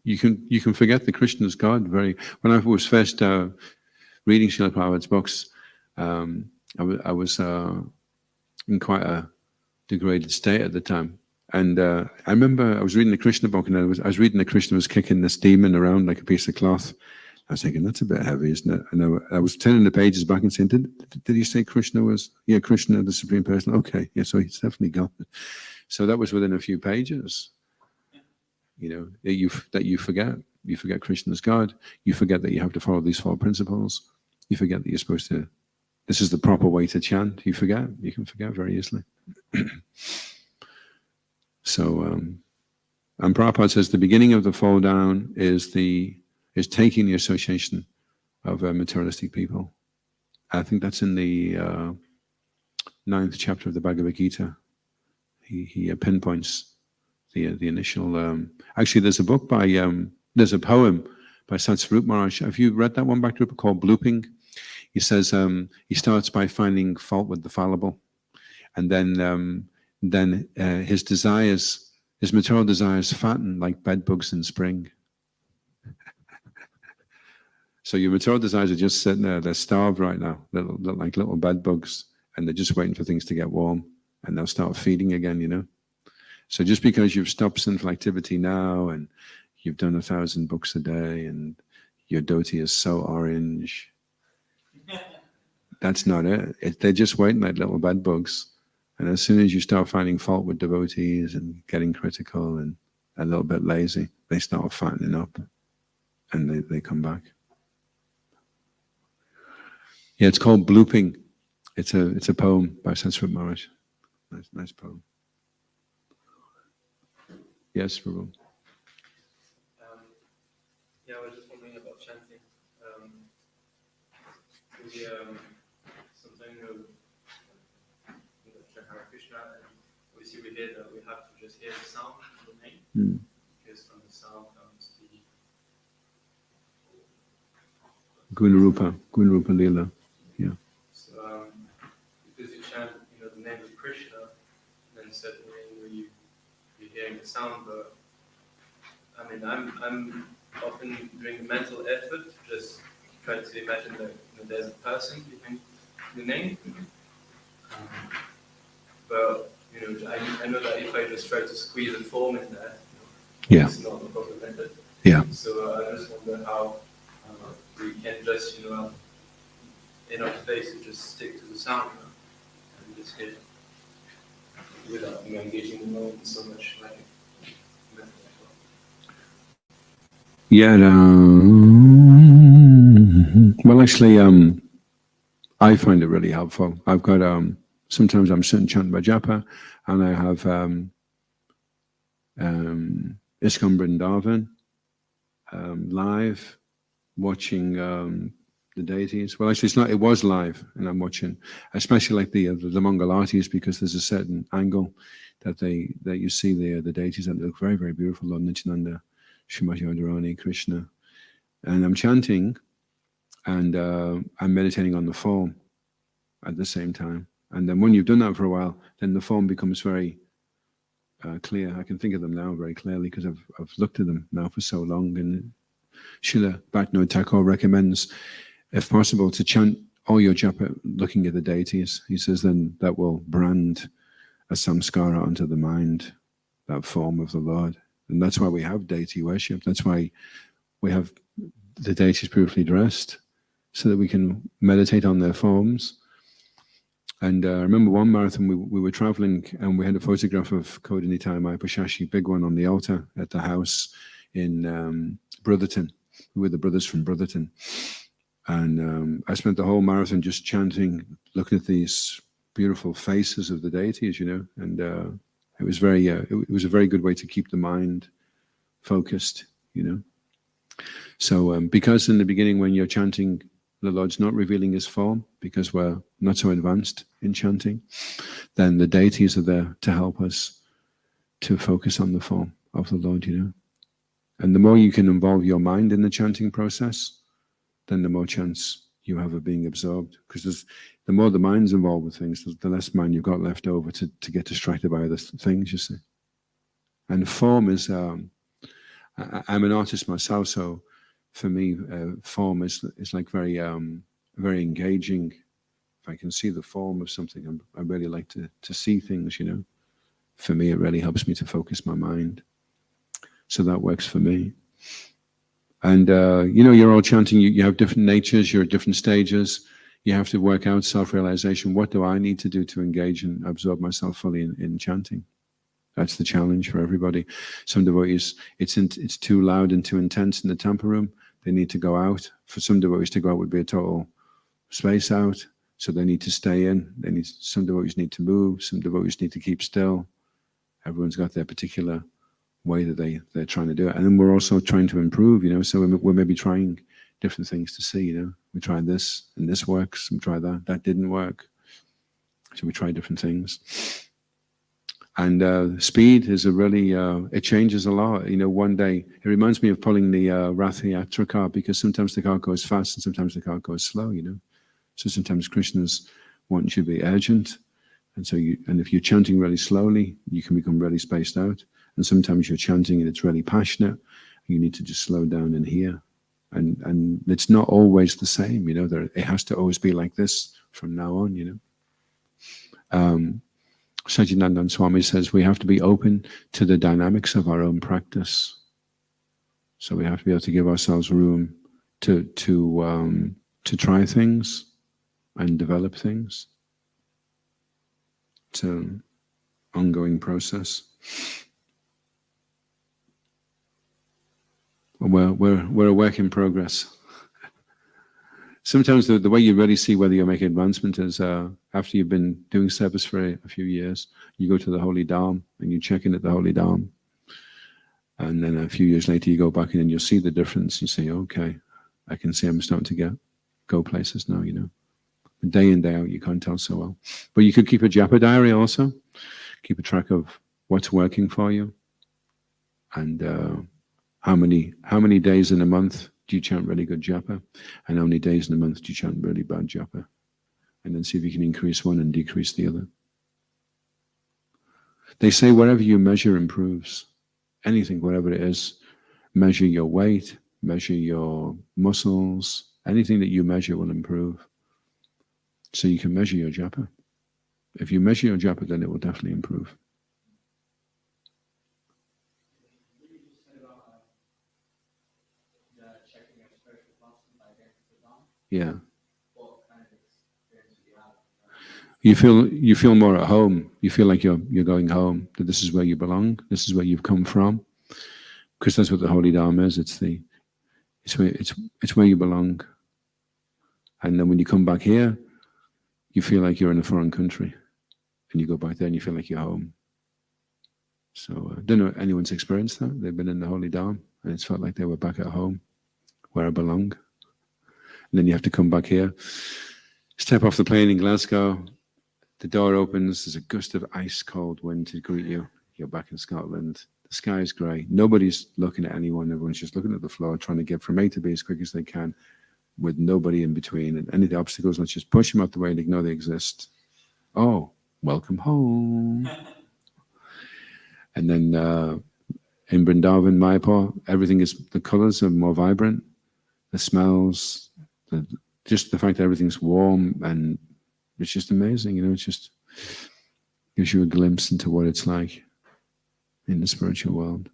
You can forget the Krishna is God. When I was first reading Srila Prabhupada's books, I was in quite a degraded state at the time. And I remember I was reading the Krishna book, and I was reading that Krishna was kicking this demon around like a piece of cloth. I was thinking, that's a bit heavy, isn't it? And I was turning the pages back and saying, did he say Krishna was, Krishna, the Supreme Person? Okay, yeah, so he's definitely God. So that was within a few pages, you know, that you forget. You forget Krishna's God. You forget that you have to follow these 4 principles. You forget that you're supposed to, this is the proper way to chant. You can forget very easily. So, and Prabhupada says the beginning of the fall down is taking the association of materialistic people. I think that's in the 9th chapter of the Bhagavad Gita. He pinpoints the initial. Actually, there's a book by there's a poem by Satsvarup Maharaj. Have you read that one, Bhakti-Rupa, called Blooping? He says he starts by finding fault with the fallible, and then his material desires fatten like bedbugs in spring. So your material desires are just sitting there, they're starved right now, like little bedbugs, and they're just waiting for things to get warm, and they'll start feeding again, you know. So just because you've stopped sinful activity now, and you've done 1,000 books a day, and your dhoti is so orange, that's not it. They're just waiting like little bedbugs. And as soon as you start finding fault with devotees and getting critical and a little bit lazy, they start fattening up, and they come back. Yeah, it's called Blooping. It's a poem by Satsvarup Maharaj. Nice poem. Yes, Prabhu. Yeah, I was just wondering about chanting. Sometimes chant Hare Krishna, and obviously we hear that we have to just hear the sound of the name, because from the sound comes the Gunarupa Lila. Yeah. So because you chant, the name of Krishna, then certainly you're hearing the sound, but I mean, I'm often doing a mental effort to just try to imagine that there's a person behind the name. But I know that if I just try to squeeze a form in there, it's not the proper method. Yeah. So I just wonder how we can just in our face to just stick to the sound and just hear without engaging the moment so much like method as well. Yeah. Well, actually, I find it really helpful. I've got sometimes I'm sitting chanting Bhajapa, and I have ISKCON Vrindavan live, watching the deities. Well, actually, it was live, and I'm watching, especially like the Mangal Aartis, because there's a certain angle that you see the deities, and they look very, very beautiful. Lord Nityananda, Srimati Radharani, Krishna, and I'm chanting, and I'm meditating on the form at the same time. And then when you've done that for a while, then the form becomes very clear. I can think of them now very clearly because I've looked at them now for so long. And Srila Bhaktivinoda Thakur recommends, if possible, to chant all your japa looking at the deities. He says then that will brand a samskara onto the mind, that form of the Lord. And that's why we have deity worship. That's why we have the deities beautifully dressed, so that we can meditate on their forms. And I remember one marathon, we were traveling and we had a photograph of Kodanitai Maipashashi, big one on the altar at the house in Brotherton. We were the brothers from Brotherton. And I spent the whole marathon just chanting, looking at these beautiful faces of the deities, you know, and it was it was a very good way to keep the mind focused, you know. So because in the beginning when you're chanting, the Lord's not revealing his form, because we're not so advanced in chanting, then the deities are there to help us to focus on the form of the Lord, you know. And the more you can involve your mind in the chanting process, then the more chance you have of being absorbed. Because the more the mind's involved with things, the less mind you've got left over to get distracted by other things, you see. And form is, I'm an artist myself, so for me, form is like very engaging. If I can see the form of something, I really like to see things, you know. For me, it really helps me to focus my mind. So that works for me. And, you know, you're all chanting, you have different natures, you're at different stages. You have to work out self-realization. What do I need to do to engage and absorb myself fully in chanting? That's the challenge for everybody. Some devotees, it's too loud and too intense in the tampa room. They need to go out. For some devotees to go out would be a total space out. So they need to stay in. Some devotees need to move. Some devotees need to keep still. Everyone's got their particular way that they're trying to do it. And then we're also trying to improve, you know, so we're maybe trying different things to see, you know. We tried this and this works, and we tried that didn't work. So we try different things. And speed is a really, it changes a lot. You know, one day, it reminds me of pulling the Rath Yatra car, because sometimes the car goes fast and sometimes the car goes slow, you know. So sometimes Krishna's wanting you to be urgent. And so if you're chanting really slowly, you can become really spaced out. And sometimes you're chanting and it's really passionate. You need to just slow down and hear. And it's not always the same, you know. It has to always be like this from now on, you know. Sajjanandan Swami says we have to be open to the dynamics of our own practice. So we have to be able to give ourselves room to try things and develop things. It's an ongoing process. We're a work in progress. Sometimes the way you really see whether you're making advancement is after you've been doing service for a few years, you go to the Holy Dham and you check in at the Holy Dham. And then a few years later you go back in and you'll see the difference. You say, okay, I can see I'm starting to go places now, you know. Day in, day out, you can't tell so well. But you could keep a japa diary also. Keep a track of what's working for you. And how many days in a month do you chant really good japa? And how many days in a month do you chant really bad japa? And then see if you can increase one and decrease the other. They say whatever you measure improves. Anything, whatever it is. Measure your weight, measure your muscles. Anything that you measure will improve. So you can measure your japa. If you measure your japa, then it will definitely improve. Yeah. You feel more at home. You feel like you're going home. That this is where you belong. This is where you've come from. Because that's what the Holy Dharma is. It's where you belong. And then when you come back here, you feel like you're in a foreign country. And you go back there and you feel like you're home. So I don't know if anyone's experienced that. They've been in the Holy Dharma and it's felt like they were back at home, where I belong. And then you have to come back here, step off the plane in Glasgow, the door opens, there's a gust of ice cold wind to greet you. You're back in Scotland. The sky is grey. Nobody's looking at anyone. Everyone's just looking at the floor, trying to get from A to B as quick as they can, with nobody in between. And any of the obstacles, let's just push them out the way and ignore they exist. Oh, welcome home. And then in Vrindavan, Mayapur, the colors are more vibrant. The smells, just the fact that everything's warm, and it's just amazing, you know. It just gives you a glimpse into what it's like in the spiritual world.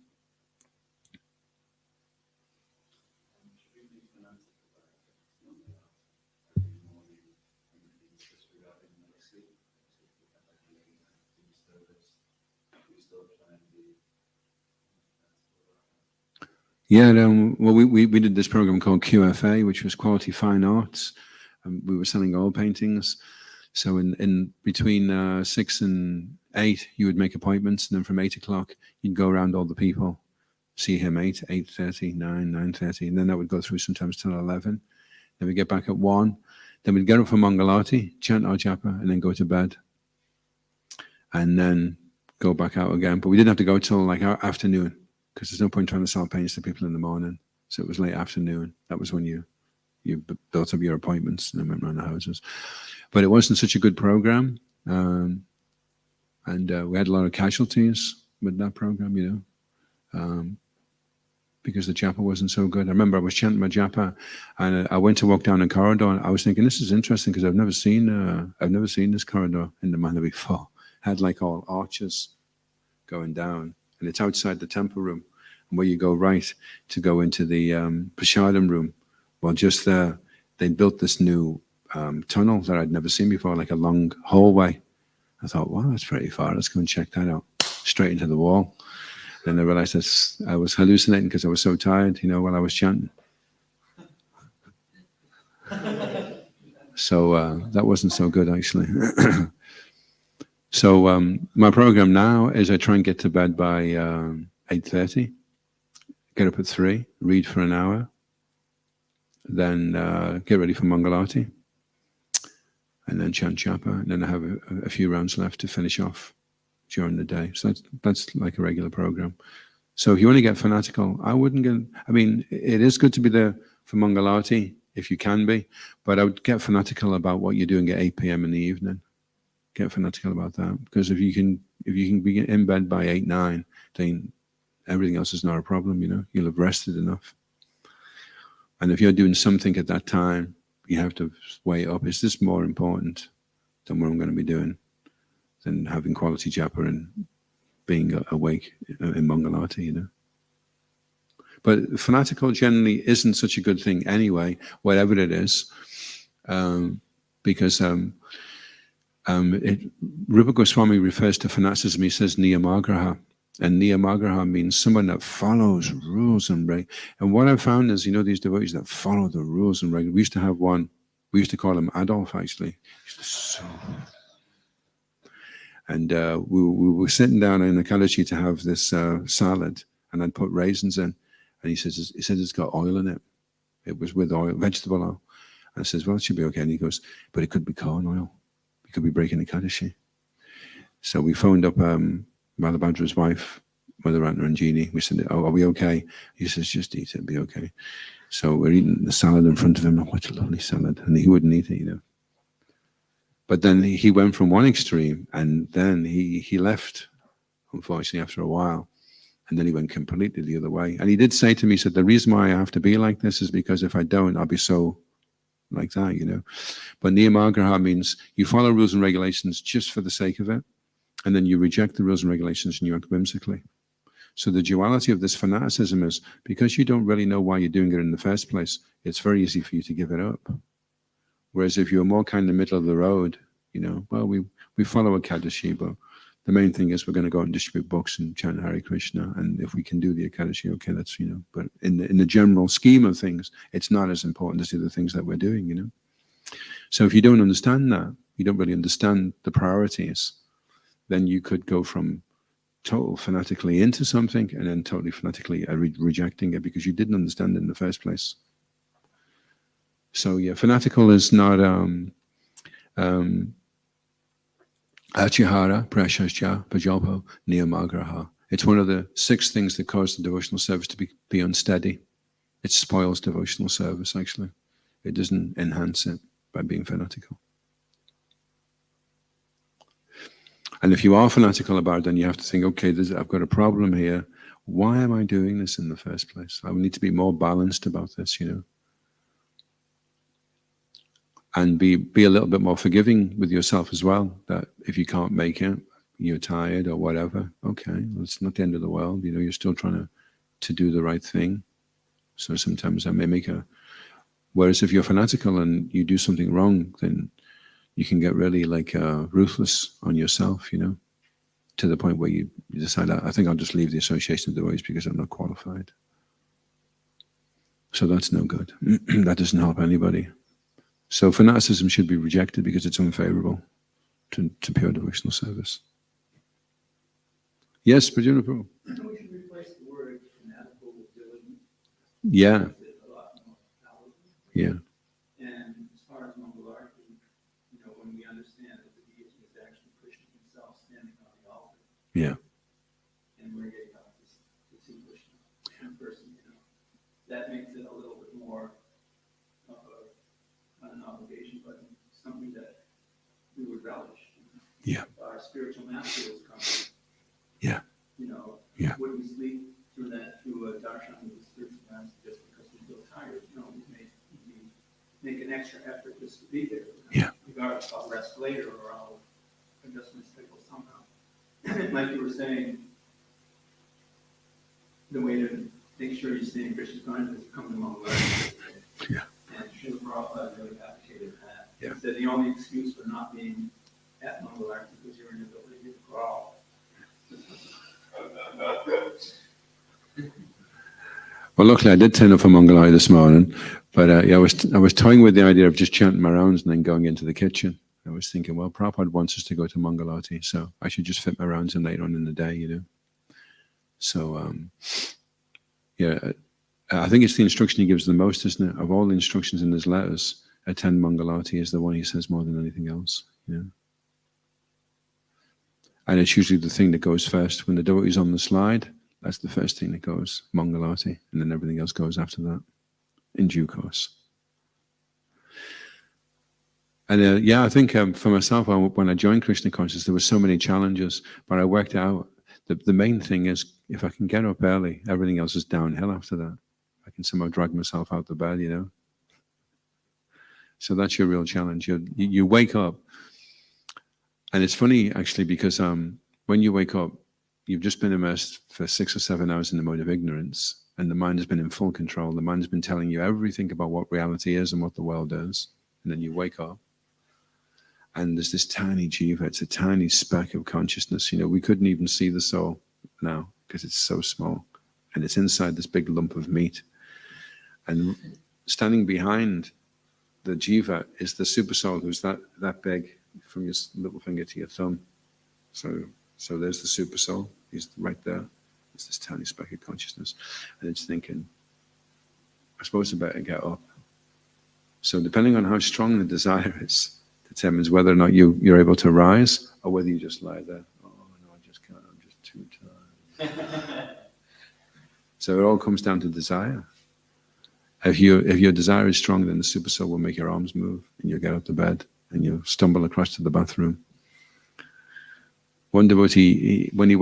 still try and be. Yeah, well, we did this program called QFA, which was Quality Fine Arts. We were selling oil paintings. So in between 6 and 8, you would make appointments, and then from 8 o'clock, you'd go around all the people, see him 8, 8:30, 9, 9:30, and then that would go through sometimes till 11. Then we'd get back at 1. Then we'd get up for Mangalati, chant our japa, and then go to bed. And then go back out again. But we didn't have to go till like afternoon, because there's no point trying to sell paints to people in the morning. So it was late afternoon. That was when you built up your appointments and then went around the houses. But it wasn't such a good program. And we had a lot of casualties with that program, because the japa wasn't so good. I remember I was chanting my japa, and I went to walk down a corridor, and I was thinking, this is interesting, because I've never seen this corridor in the manner before. It had like all arches going down, and it's outside the temple room, and where you go right to go into the prasadam room. Well, just there, they built this new tunnel that I'd never seen before, like a long hallway. I thought, wow, that's pretty far. Let's go and check that out. Straight into the wall. Then I realized that I was hallucinating because I was so tired, while I was chanting. So that wasn't so good, actually. So my program now is I try and get to bed by 8:30, get up at 3, read for an hour, then get ready for Mangalati, and then chant japa, and then I have a few rounds left to finish off during the day. So that's like a regular program. So if you want to get fanatical, I wouldn't get, it is good to be there for Mangalati, if you can be, but I would get fanatical about what you're doing at 8 p.m. in the evening. Get fanatical about that, because if you can be in bed by 8, 9, then everything else is not a problem, You'll have rested enough. And if you're doing something at that time, you have to weigh up, is this more important than what I'm going to be doing, than having quality japa and being awake in Mangalati, But fanatical generally isn't such a good thing anyway, whatever it is, because Rupa Goswami refers to fanaticism, he says niyamagraha, and niyamagraha means someone that follows rules and regulations. And what I've found is, these devotees that follow the rules and regulations. We used to have one, we used to call him Adolf, actually. And we were sitting down in the Kalachi to have this salad, and I'd put raisins in, and he said it's got oil in it. It was with oil, vegetable oil. And I says, well, it should be okay. And he goes, but it could be corn oil. You could be breaking the Kadashi. So we phoned up Malabhadra's wife, Mother Ranjini. We said, oh, are we okay? He says, just eat it, it'll be okay. So we're eating the salad in front of him. Oh, what a lovely salad. And he wouldn't eat it, But then he went from one extreme, and then he left, unfortunately, after a while. And then he went completely the other way. And he did say to me, he said, the reason why I have to be like this is because if I don't, I'll be so like that, But niyamagraha means you follow rules and regulations just for the sake of it, and then you reject the rules and regulations and you act whimsically. So the duality of this fanaticism is, because you don't really know why you're doing it in the first place, it's very easy for you to give it up. Whereas if you're more kind of middle of the road, well, we follow a Ekadashi, but the main thing is we're going to go out and distribute books and chant Hare Krishna, and if we can do the Ekadashi, okay, that's, but in the general scheme of things, it's not as important as the other things that we're doing, So if you don't understand that, you don't really understand the priorities, then you could go from total fanatically into something and then totally fanatically rejecting it because you didn't understand it in the first place. So yeah, fanatical is not achihara, prashascha, pajalpo, niyamagraha. It's one of the 6 things that cause the devotional service to be unsteady. It spoils devotional service, actually. It doesn't enhance it by being fanatical. And if you are fanatical about it, then you have to think, okay, I've got a problem here. Why am I doing this in the first place? I need to be more balanced about this, And be a little bit more forgiving with yourself as well, that if you can't make it, you're tired or whatever, okay, well, it's not the end of the world, you're still trying to do the right thing. So sometimes I may whereas if you're fanatical and you do something wrong, then you can get really ruthless on yourself, to the point where you decide, I think I'll just leave the association of devotees because I'm not qualified. So that's no good. That doesn't help anybody. So fanaticism should be rejected because it's unfavorable to pure devotional service. Yes, Prajuna Prabhu. We should replace the word fanatical with diligent. Yeah, Makes it a lot more palatable. yeah, And as far as Mangalarti, when we understand that the deity is actually Krishna himself standing on the altar, yeah, and we're getting out to see Krishna in person, that makes it a little bit more of not an obligation, but something that we would relish. Yeah. Our spiritual master was coming. Yeah. Yeah. Would we sleep through a darshan with the spiritual master just because we feel tired? We make an extra effort just to be there. Yeah. Regardless, I'll rest later or I'll adjust my schedule somehow. Like you were saying, the way to make sure you stay in Krishna's consciousness is come to Mangalarti. Yeah. And Srila Prabhupada really advocated that. Yeah. He said the only excuse for not being at Mangalarti was your inability to growl. Well, luckily I did turn up for Mangalai this morning, but I was toying with the idea of just chanting my rounds and then going into the kitchen. I was thinking, well, Prabhupada wants us to go to Mangalati, so I should just fit my rounds in later on in the day, So, I think it's the instruction he gives the most, isn't it? Of all the instructions in his letters, attend Mangalati is the one he says more than anything else, And it's usually the thing that goes first. When the devotee's on the slide, that's the first thing that goes, Mangalati, and then everything else goes after that, in due course. And I think for myself, when I joined Krishna consciousness, there were so many challenges, but I worked out that the main thing is, if I can get up early, everything else is downhill after that. I can somehow drag myself out of bed, So that's your real challenge. You wake up, and it's funny, actually, because when you wake up, you've just been immersed for 6 or 7 hours in the mode of ignorance, and the mind has been in full control. The mind has been telling you everything about what reality is and what the world is. And then you wake up, and there's this tiny jiva. It's a tiny speck of consciousness. We couldn't even see the soul now because it's so small. And it's inside this big lump of meat. And standing behind the jiva is the super soul, who's that big, from your little finger to your thumb. So there's the super soul. He's right there. It's this tiny speck of consciousness. And it's thinking, I suppose I better get up. So depending on how strong the desire is, determines whether or not you're able to rise, or whether you just lie there. Oh, no, I just can't. I'm just too tired. So it all comes down to desire. If your desire is strong, then the super soul will make your arms move, and you'll get out of bed, and you'll stumble across to the bathroom. One devotee, when he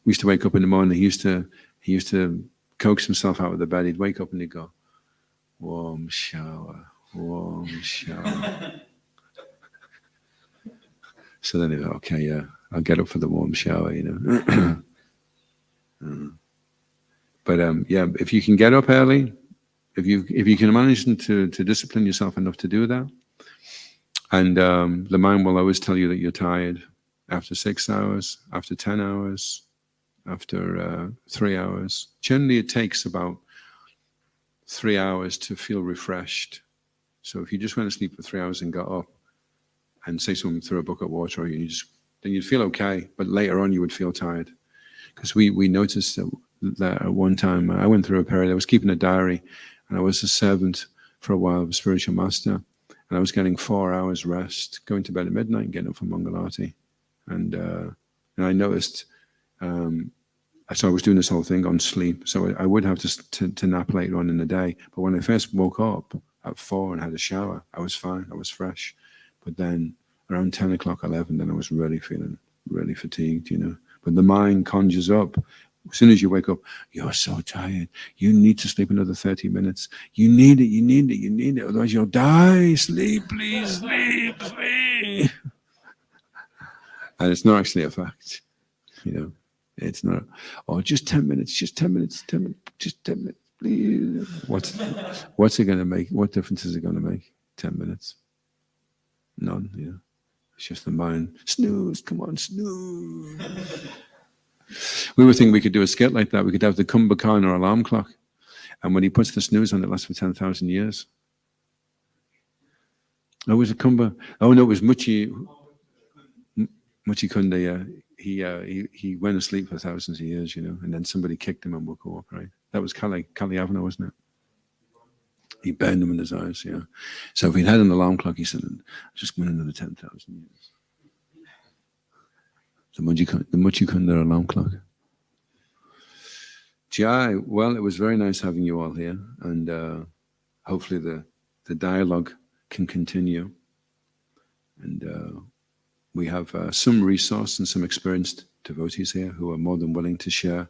used to wake up in the morning, he used to coax himself out of the bed. He'd wake up and he'd go, warm shower, warm shower. So then he'd go, okay, yeah, I'll get up for the warm shower, But if you can get up early, if you can manage to discipline yourself enough to do that, and the mind will always tell you that you're tired after 6 hours, after 10 hours, after 3 hours. Generally, it takes about 3 hours to feel refreshed. So if you just went to sleep for 3 hours and got up, and say someone threw a bucket of water, or then you'd feel okay, but later on you would feel tired. Because we noticed that at one time, I went through a period, I was keeping a diary, and I was a servant for a while of a spiritual master, and I was getting 4 hours rest, going to bed at midnight and getting up for Mangalati. And I noticed, so I was doing this whole thing on sleep, so I would have to nap later on in the day. But when I first woke up at 4 and had a shower, I was fine, I was fresh. But then around 10 o'clock, 11, then I was really feeling really fatigued, But the mind conjures up. As soon as you wake up, you're so tired. You need to sleep another 30 minutes. You need it. Otherwise you'll die. Sleep, please, sleep. And it's not actually a fact, It's not, just 10 minutes, just 10 minutes, just 10 minutes, please. What's it going to make? What difference is it going to make? 10 minutes? None, It's just the mind. Snooze, come on, snooze. We were thinking we could do a skit like that. We could have the Kumbhakarna alarm clock. And when he puts the snooze on, it lasts for 10,000 years. Oh, was it Kumbha? Oh, no, it was Muchikunda, yeah. He went asleep for thousands of years, and then somebody kicked him and woke him up, right? That was Kalyavana, wasn't it? He burned him in his eyes, yeah. So if he'd had an alarm clock, he said, just went another 10,000 years. The Muchikunda alarm clock. Jai, well, it was very nice having you all here, and hopefully the dialogue can continue. And we have some resource and some experienced devotees here who are more than willing to share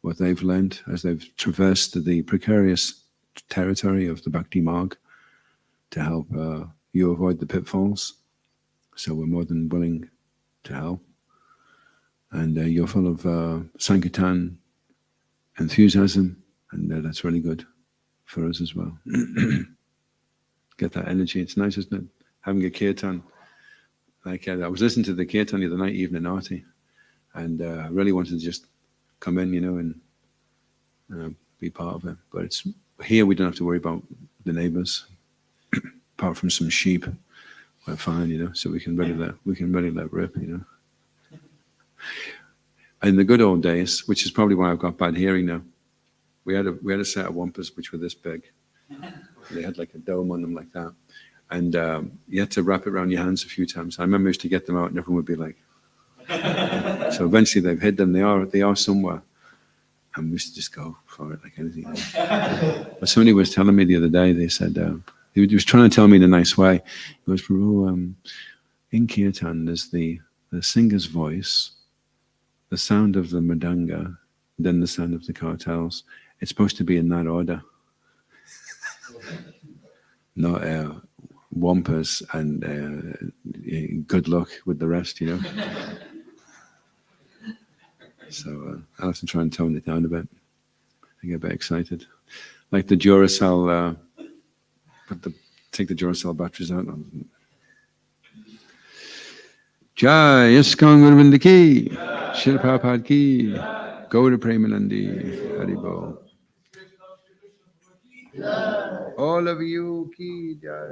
what they've learned as they've traversed the precarious territory of the Bhakti Marg to help you avoid the pitfalls. So we're more than willing to help. And you're full of Sankirtan enthusiasm, and that's really good for us as well. Get that energy. It's nice, isn't it? Having a kirtan. Like I was listening to the kirtan the other night, evening arti, and I really wanted to just come in, and be part of it. But it's here we don't have to worry about the neighbors, apart from some sheep. We're fine, so we can really let rip, In the good old days, which is probably why I've got bad hearing now, we had a set of wampus which were this big. They had like a dome on them like that. And you had to wrap it around your hands a few times. I remember I used to get them out and everyone would be like, so eventually they've hid them. They are somewhere. And we used to just go for it like anything else. But somebody was telling me the other day, they said, he was trying to tell me in a nice way. He goes, Prabhu, in Kirtan there's the singer's voice, the sound of the mridanga, then the sound of the cartels. It's supposed to be in that order. Not wampus and good luck with the rest, So I have to try and tone it down a bit. I get a bit excited. Like the Duracell, take the Duracell batteries out. Jai, ISKCON Gurvinda ki, Srila Prabhupada ki, Gaura Premanandi, Haribol. All of you ki Jai.